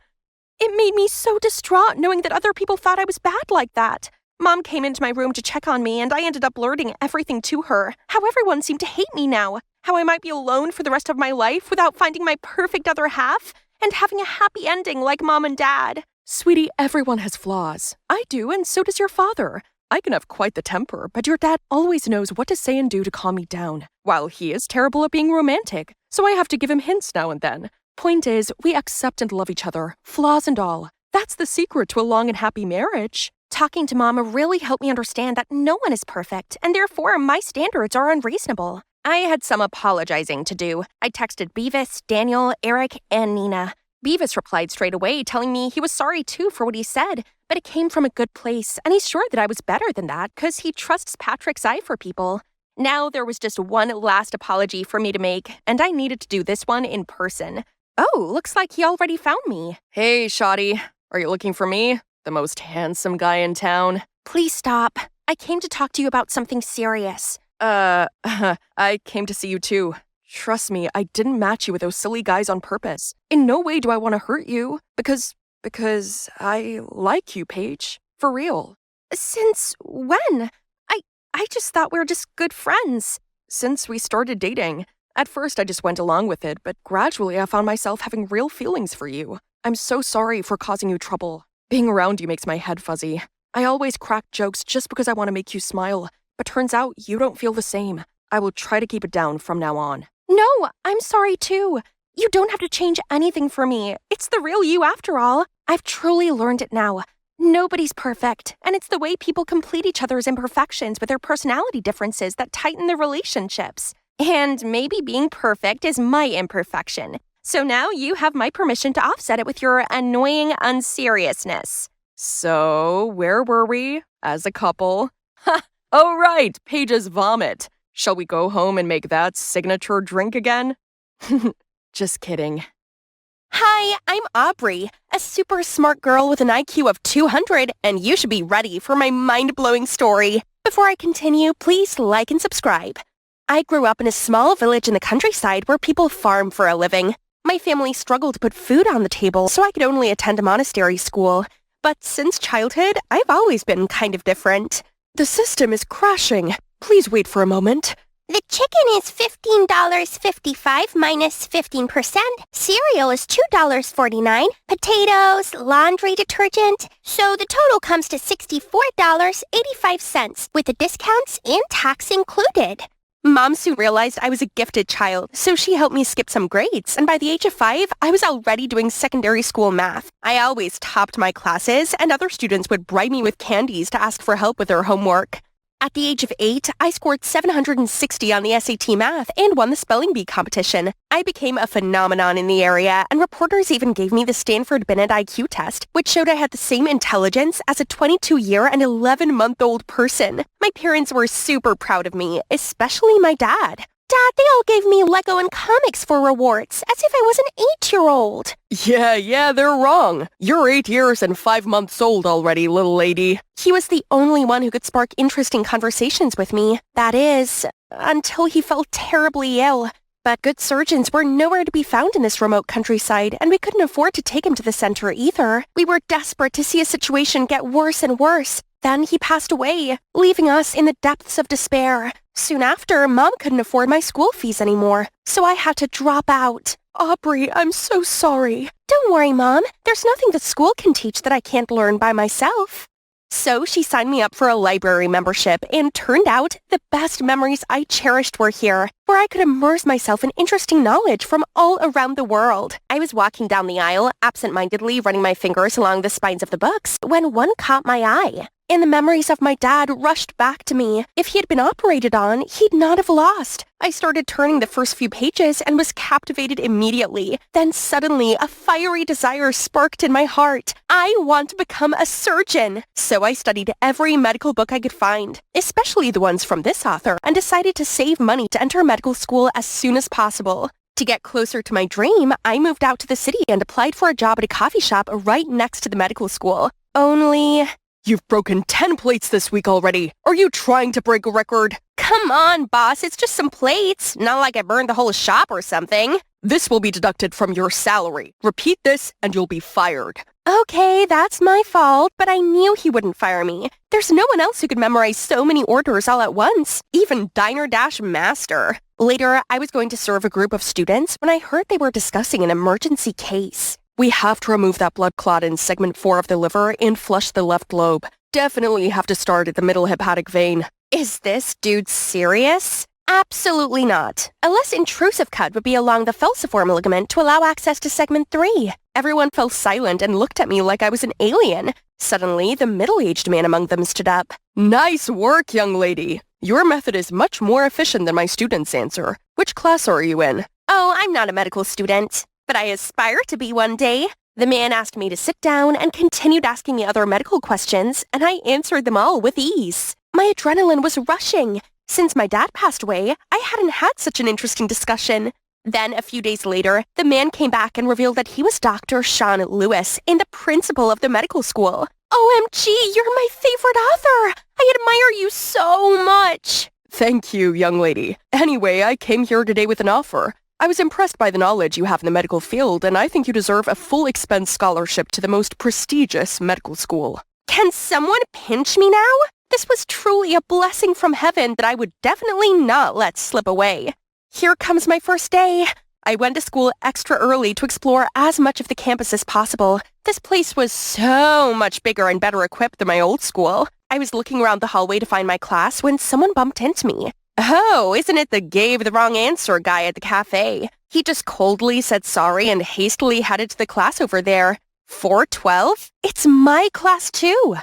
It made me so distraught knowing that other people thought I was bad like that. Mom came into my room to check on me and I ended up blurting everything to her. How everyone seemed to hate me now. How I might be alone for the rest of my life without finding my perfect other half and having a happy ending like Mom and Dad. Sweetie, everyone has flaws. I do, and so does your father. I can have quite the temper, but your dad always knows what to say and do to calm me down, while he is terrible at being romantic, so I have to give him hints now and then. Point is, we accept and love each other, flaws and all. That's the secret to a long and happy marriage. Talking to Mama really helped me understand that no one is perfect, and therefore my standards are unreasonable. I had some apologizing to do. I texted Beavis, Daniel, Eric, and Nina. Beavis replied straight away, telling me he was sorry too for what he said, but it came from a good place, and he's sure that I was better than that because he trusts Patrick's eye for people. Now there was just one last apology for me to make, and I needed to do this one in person. Oh, looks like he already found me. Hey, Shawty. Are you looking for me? The most handsome guy in town? Please stop. I came to talk to you about something serious. I came to see you too. Trust me, I didn't match you with those silly guys on purpose. In no way do I want to hurt you, because I like you, Paige. For real. Since when? I just thought we were just good friends. Since we started dating. At first I just went along with it, but gradually I found myself having real feelings for you. I'm so sorry for causing you trouble. Being around you makes my head fuzzy. I always crack jokes just because I want to make you smile, but turns out you don't feel the same. I will try to keep it down from now on. No, I'm sorry too. You don't have to change anything for me. It's the real you after all. I've truly learned it now. Nobody's perfect, and it's the way people complete each other's imperfections with their personality differences that tighten their relationships. And maybe being perfect is my imperfection. So now you have my permission to offset it with your annoying unseriousness. So, where were we? As a couple? Ha! Oh right, Paige's vomit. Shall we go home and make that signature drink again? Just kidding. Hi, I'm Aubrey, a super smart girl with an IQ of 200, and you should be ready for my mind-blowing story. Before I continue, please like and subscribe. I grew up in a small village in the countryside where people farm for a living. My family struggled to put food on the table, so I could only attend a monastery school. But since childhood, I've always been kind of different. The system is crashing. Please wait for a moment. The chicken is $15.55 minus 15%. Cereal is $2.49. Potatoes, laundry detergent. So the total comes to $64.85 with the discounts and tax included. Mom soon realized I was a gifted child, so she helped me skip some grades, and by the age of 5, I was already doing secondary school math. I always topped my classes, and other students would bribe me with candies to ask for help with their homework. At the age of 8, I scored 760 on the SAT Math and won the spelling bee competition. I became a phenomenon in the area, and reporters even gave me the Stanford Binet IQ test, which showed I had the same intelligence as a 22-year and 11-month-old person. My parents were super proud of me, especially my dad. Dad, they all gave me Lego and comics for rewards, as if I was an 8-year-old. Yeah, they're wrong. You're 8 years and 5 months old already, little lady. He was the only one who could spark interesting conversations with me. That is, until he fell terribly ill. But good surgeons were nowhere to be found in this remote countryside, and we couldn't afford to take him to the center either. We were desperate to see his situation get worse and worse. Then he passed away, leaving us in the depths of despair. Soon after, Mom couldn't afford my school fees anymore, so I had to drop out. Aubrey, I'm so sorry. Don't worry, Mom. There's nothing that school can teach that I can't learn by myself. So she signed me up for a library membership, and turned out the best memories I cherished were here, where I could immerse myself in interesting knowledge from all around the world. I was walking down the aisle, absent-mindedly running my fingers along the spines of the books, when one caught my eye. And the memories of my dad rushed back to me. If he had been operated on, he'd not have lost. I started turning the first few pages and was captivated immediately. Then suddenly, a fiery desire sparked in my heart. I want to become a surgeon. So I studied every medical book I could find, especially the ones from this author, and decided to save money to enter medical school as soon as possible. To get closer to my dream, I moved out to the city and applied for a job at a coffee shop right next to the medical school. Only... You've broken 10 plates this week already. Are you trying to break a record? Come on, boss. It's just some plates. Not like I burned the whole shop or something. This will be deducted from your salary. Repeat this and you'll be fired. Okay, that's my fault, but I knew he wouldn't fire me. There's no one else who could memorize so many orders all at once, even Diner Dash Master. Later, I was going to serve a group of students when I heard they were discussing an emergency case. We have to remove that blood clot in segment 4 of the liver and flush the left lobe. Definitely have to start at the middle hepatic vein. Is this dude serious? Absolutely not. A less intrusive cut would be along the falciform ligament to allow access to segment 3. Everyone fell silent and looked at me like I was an alien. Suddenly, the middle-aged man among them stood up. Nice work, young lady. Your method is much more efficient than my student's answer. Which class are you in? Oh, I'm not a medical student, but I aspire to be one day. The man asked me to sit down and continued asking me other medical questions, and I answered them all with ease. My adrenaline was rushing. Since my dad passed away, I hadn't had such an interesting discussion. Then, a few days later, the man came back and revealed that he was Dr. Sean Lewis and the principal of the medical school. OMG, you're my favorite author! I admire you so much! Thank you, young lady. Anyway, I came here today with an offer. I was impressed by the knowledge you have in the medical field, and I think you deserve a full expense scholarship to the most prestigious medical school. Can someone pinch me now? This was truly a blessing from heaven that I would definitely not let slip away. Here comes my first day. I went to school extra early to explore as much of the campus as possible. This place was so much bigger and better equipped than my old school. I was looking around the hallway to find my class when someone bumped into me. Oh, isn't it the gave the wrong answer guy at the cafe? He just coldly said sorry and hastily headed to the class over there. 412? It's my class too.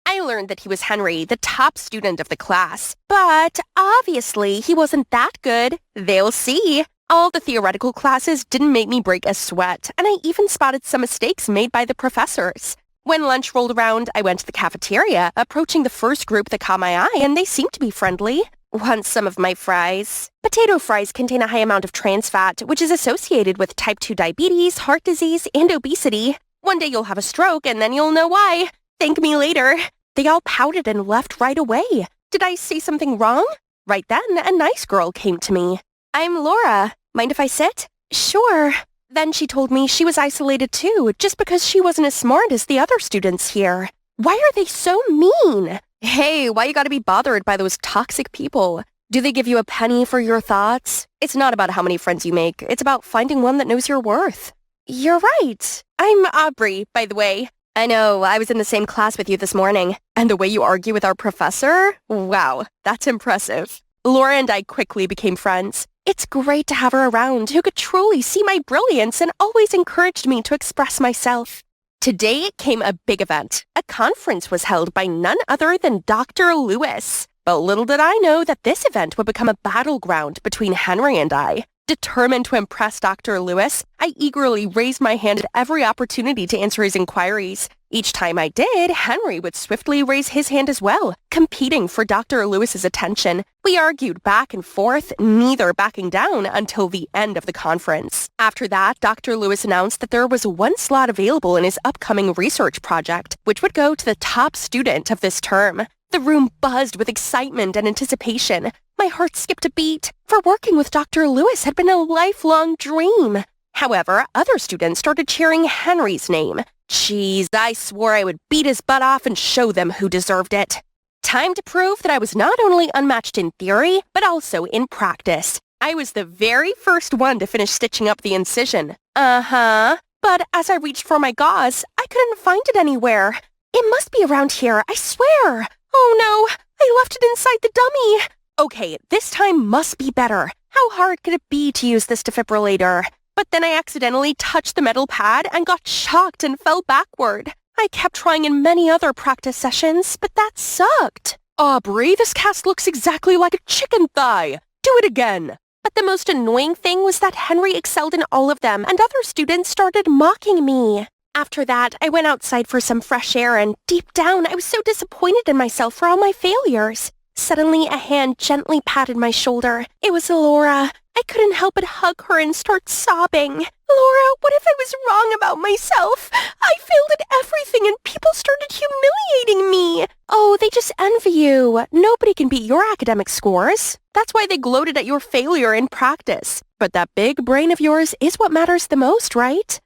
I learned that he was Henry, the top student of the class. But obviously, he wasn't that good. They'll see. All the theoretical classes didn't make me break a sweat, and I even spotted some mistakes made by the professors. When lunch rolled around, I went to the cafeteria, approaching the first group that caught my eye, and they seemed to be friendly. Want some of my fries? Potato fries contain a high amount of trans fat, which is associated with type 2 diabetes, heart disease, and obesity. One day you'll have a stroke, and then you'll know why. Thank me later. They all pouted and left right away. Did I say something wrong? Right then, a nice girl came to me. I'm Laura. Mind if I sit? Sure. Then she told me she was isolated too, just because she wasn't as smart as the other students here. Why are they so mean? Hey, why you gotta be bothered by those toxic people? Do they give you a penny for your thoughts? It's not about how many friends you make. It's about finding one that knows your worth. You're right. I'm Aubrey, by the way. I know, I was in the same class with you this morning. And the way you argue with our professor? Wow, that's impressive. Laura and I quickly became friends. It's great to have her around who could truly see my brilliance and always encouraged me to express myself. Today came a big event. A conference was held by none other than Dr. Lewis. But little did I know that this event would become a battleground between Henry and I. Determined to impress Dr. Lewis, I eagerly raised my hand at every opportunity to answer his inquiries. Each time I did, Henry would swiftly raise his hand as well, competing for Dr. Lewis's attention. We argued back and forth, neither backing down until the end of the conference. After that, Dr. Lewis announced that there was one slot available in his upcoming research project, which would go to the top student of this term. The room buzzed with excitement and anticipation. My heart skipped a beat, for working with Dr. Lewis had been a lifelong dream. However, other students started cheering Henry's name. Jeez, I swore I would beat his butt off and show them who deserved it. Time to prove that I was not only unmatched in theory, but also in practice. I was the very first one to finish stitching up the incision. But as I reached for my gauze, I couldn't find it anywhere. It must be around here, I swear. Oh no, I left it inside the dummy. Okay, this time must be better. How hard could it be to use this defibrillator? But then I accidentally touched the metal pad and got shocked and fell backward. I kept trying in many other practice sessions, but that sucked. Aubrey, this cast looks exactly like a chicken thigh. Do it again. But the most annoying thing was that Henry excelled in all of them and other students started mocking me. After that, I went outside for some fresh air and deep down, I was so disappointed in myself for all my failures. Suddenly, a hand gently patted my shoulder. It was Laura. I couldn't help but hug her and start sobbing. Laura, what if I was wrong about myself? I failed at everything and people started humiliating me. Oh, they just envy you. Nobody can beat your academic scores. That's why they gloated at your failure in practice. But that big brain of yours is what matters the most, right?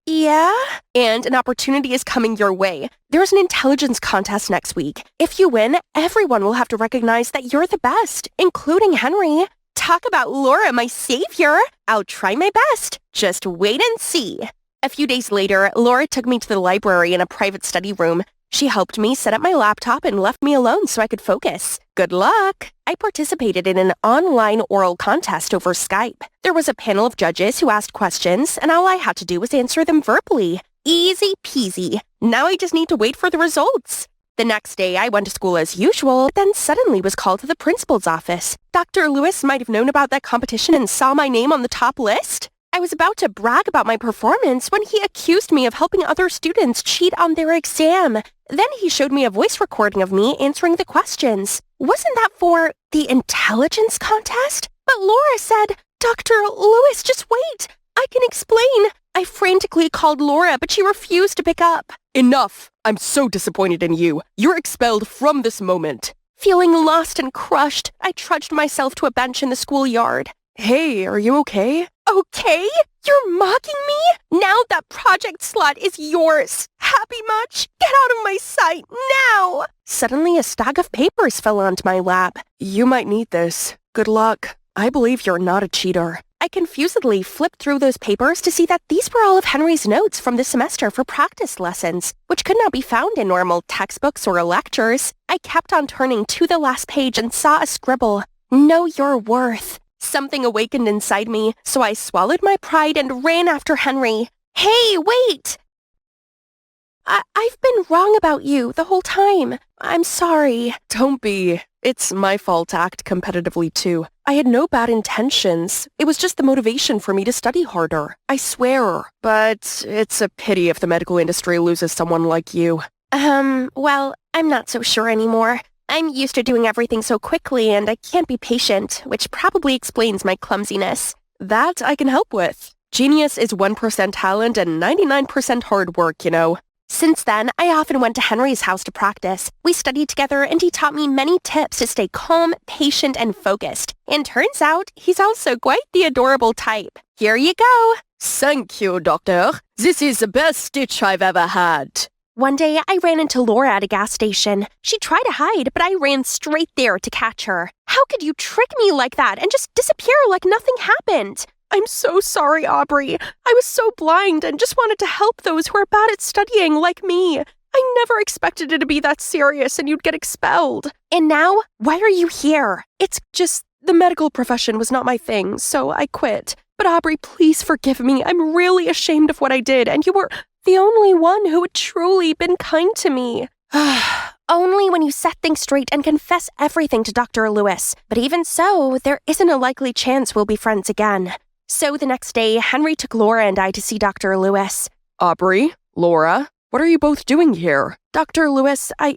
Yeah? And an opportunity is coming your way. There's an intelligence contest next week. If you win, everyone will have to recognize that you're the best, including Henry. Talk about Laura, my savior. I'll try my best. Just wait and see. A few days later, Laura took me to the library in a private study room. She helped me set up my laptop and left me alone so I could focus. Good luck! I participated in an online oral contest over Skype. There was a panel of judges who asked questions, and all I had to do was answer them verbally. Easy peasy. Now I just need to wait for the results. The next day, I went to school as usual, but then suddenly was called to the principal's office. Dr. Lewis might have known about that competition and saw my name on the top list. I was about to brag about my performance when he accused me of helping other students cheat on their exam. Then he showed me a voice recording of me answering the questions. Wasn't that for the intelligence contest? But Laura said, Dr. Lewis, just wait. I can explain. I frantically called Laura, but she refused to pick up. Enough! I'm so disappointed in you. You're expelled from this moment. Feeling lost and crushed, I trudged myself to a bench in the schoolyard. Hey, are you okay? Okay? You're mocking me? Now that project slot is yours. Happy much? Get out of my sight, now! Suddenly, a stack of papers fell onto my lap. You might need this. Good luck. I believe you're not a cheater. I confusedly flipped through those papers to see that these were all of Henry's notes from this semester for practice lessons, which could not be found in normal textbooks or lectures. I kept on turning to the last page and saw a scribble. Know your worth. Something awakened inside me, so I swallowed my pride and ran after Henry. Hey, wait! I've been wrong about you the whole time. I'm sorry. Don't be. It's my fault to act competitively too. I had no bad intentions. It was just the motivation for me to study harder. I swear. But it's a pity if the medical industry loses someone like you. Well, I'm not so sure anymore. I'm used to doing everything so quickly and I can't be patient, which probably explains my clumsiness. That I can help with. Genius is 1% talent and 99% hard work, you know. Since then, I often went to Henry's house to practice. We studied together and he taught me many tips to stay calm, patient, and focused. And turns out, he's also quite the adorable type. Here you go. Thank you, doctor. This is the best stitch I've ever had. One day, I ran into Laura at a gas station. She tried to hide, but I ran straight there to catch her. How could you trick me like that and just disappear like nothing happened? I'm so sorry, Aubrey. I was so blind and just wanted to help those who are bad at studying like me. I never expected it to be that serious and you'd get expelled. And now, why are you here? It's just the medical profession was not my thing, so I quit. But Aubrey, please forgive me. I'm really ashamed of what I did, and you were the only one who had truly been kind to me. Only when you set things straight and confess everything to Dr. Lewis. But even so, there isn't a likely chance we'll be friends again. So the next day, Henry took Laura and I to see Dr. Lewis. Aubrey? Laura? What are you both doing here? Dr. Lewis, I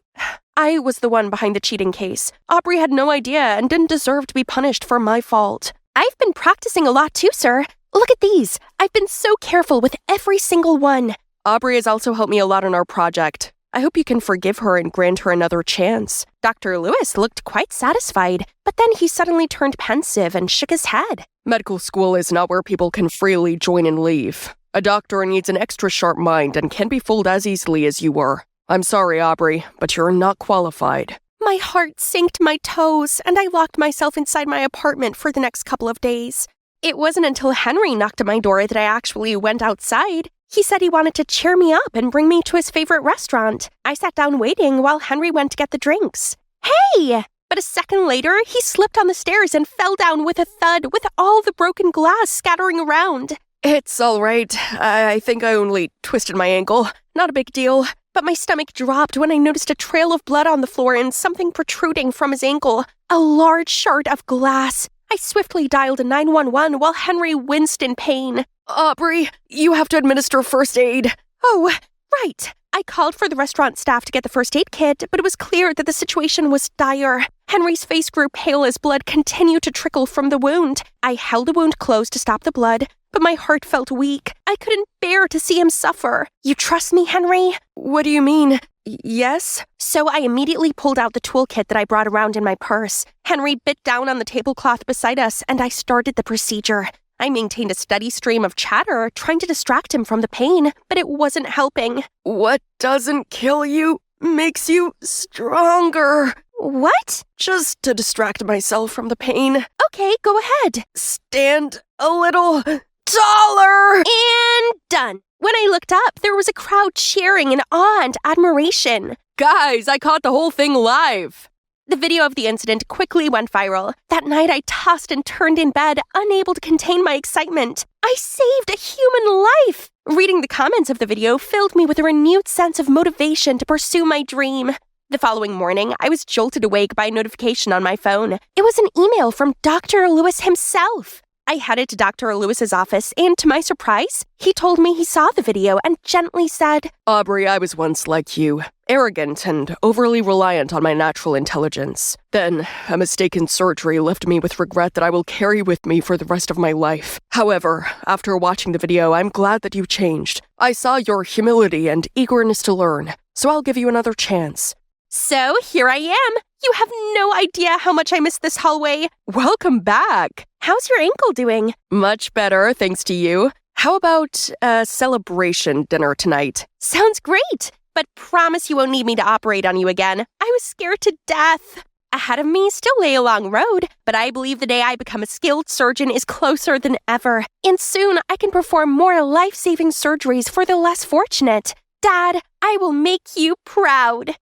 was the one behind the cheating case. Aubrey had no idea and didn't deserve to be punished for my fault. I've been practicing a lot too, sir. Look at these. I've been so careful with every single one. Aubrey has also helped me a lot on our project. I hope you can forgive her and grant her another chance. Dr. Lewis looked quite satisfied, but then he suddenly turned pensive and shook his head. Medical school is not where people can freely join and leave. A doctor needs an extra sharp mind and can't be fooled as easily as you were. I'm sorry, Aubrey, but you're not qualified. My heart sank to my toes, and I locked myself inside my apartment for the next couple of days. It wasn't until Henry knocked at my door that I actually went outside. He said he wanted to cheer me up and bring me to his favorite restaurant. I sat down waiting while Henry went to get the drinks. Hey! But a second later, he slipped on the stairs and fell down with a thud with all the broken glass scattering around. It's all right. I think I only twisted my ankle. Not a big deal. But my stomach dropped when I noticed a trail of blood on the floor and something protruding from his ankle. A large shard of glass. I swiftly dialed 911 while Henry winced in pain. Aubrey, you have to administer first aid. Oh, right. I called for the restaurant staff to get the first aid kit, but it was clear that the situation was dire. Henry's face grew pale as blood continued to trickle from the wound. I held the wound closed to stop the blood, but my heart felt weak. I couldn't bear to see him suffer. You trust me, Henry? What do you mean? Yes? So I immediately pulled out the toolkit that I brought around in my purse. Henry bit down on the tablecloth beside us, and I started the procedure. I maintained a steady stream of chatter, trying to distract him from the pain, but it wasn't helping. What doesn't kill you makes you stronger. What? Just to distract myself from the pain. Okay, go ahead. Stand a little taller. And done. When I looked up, there was a crowd cheering in awe and admiration. Guys, I caught the whole thing live. The video of the incident quickly went viral. That night, I tossed and turned in bed, unable to contain my excitement. I saved a human life! Reading the comments of the video filled me with a renewed sense of motivation to pursue my dream. The following morning, I was jolted awake by a notification on my phone. It was an email from Dr. Lewis himself. I headed to Dr. Lewis's office, and to my surprise, he told me he saw the video and gently said, Aubrey, I was once like you, arrogant and overly reliant on my natural intelligence. Then, a mistaken surgery left me with regret that I will carry with me for the rest of my life. However, after watching the video, I'm glad that you changed. I saw your humility and eagerness to learn, so I'll give you another chance. So here I am. You have no idea how much I missed this hallway. Welcome back. How's your ankle doing? Much better, thanks to you. How about a celebration dinner tonight? Sounds great, but promise you won't need me to operate on you again. I was scared to death. Ahead of me still lay a long road, but I believe the day I become a skilled surgeon is closer than ever. And soon I can perform more life-saving surgeries for the less fortunate. Dad, I will make you proud.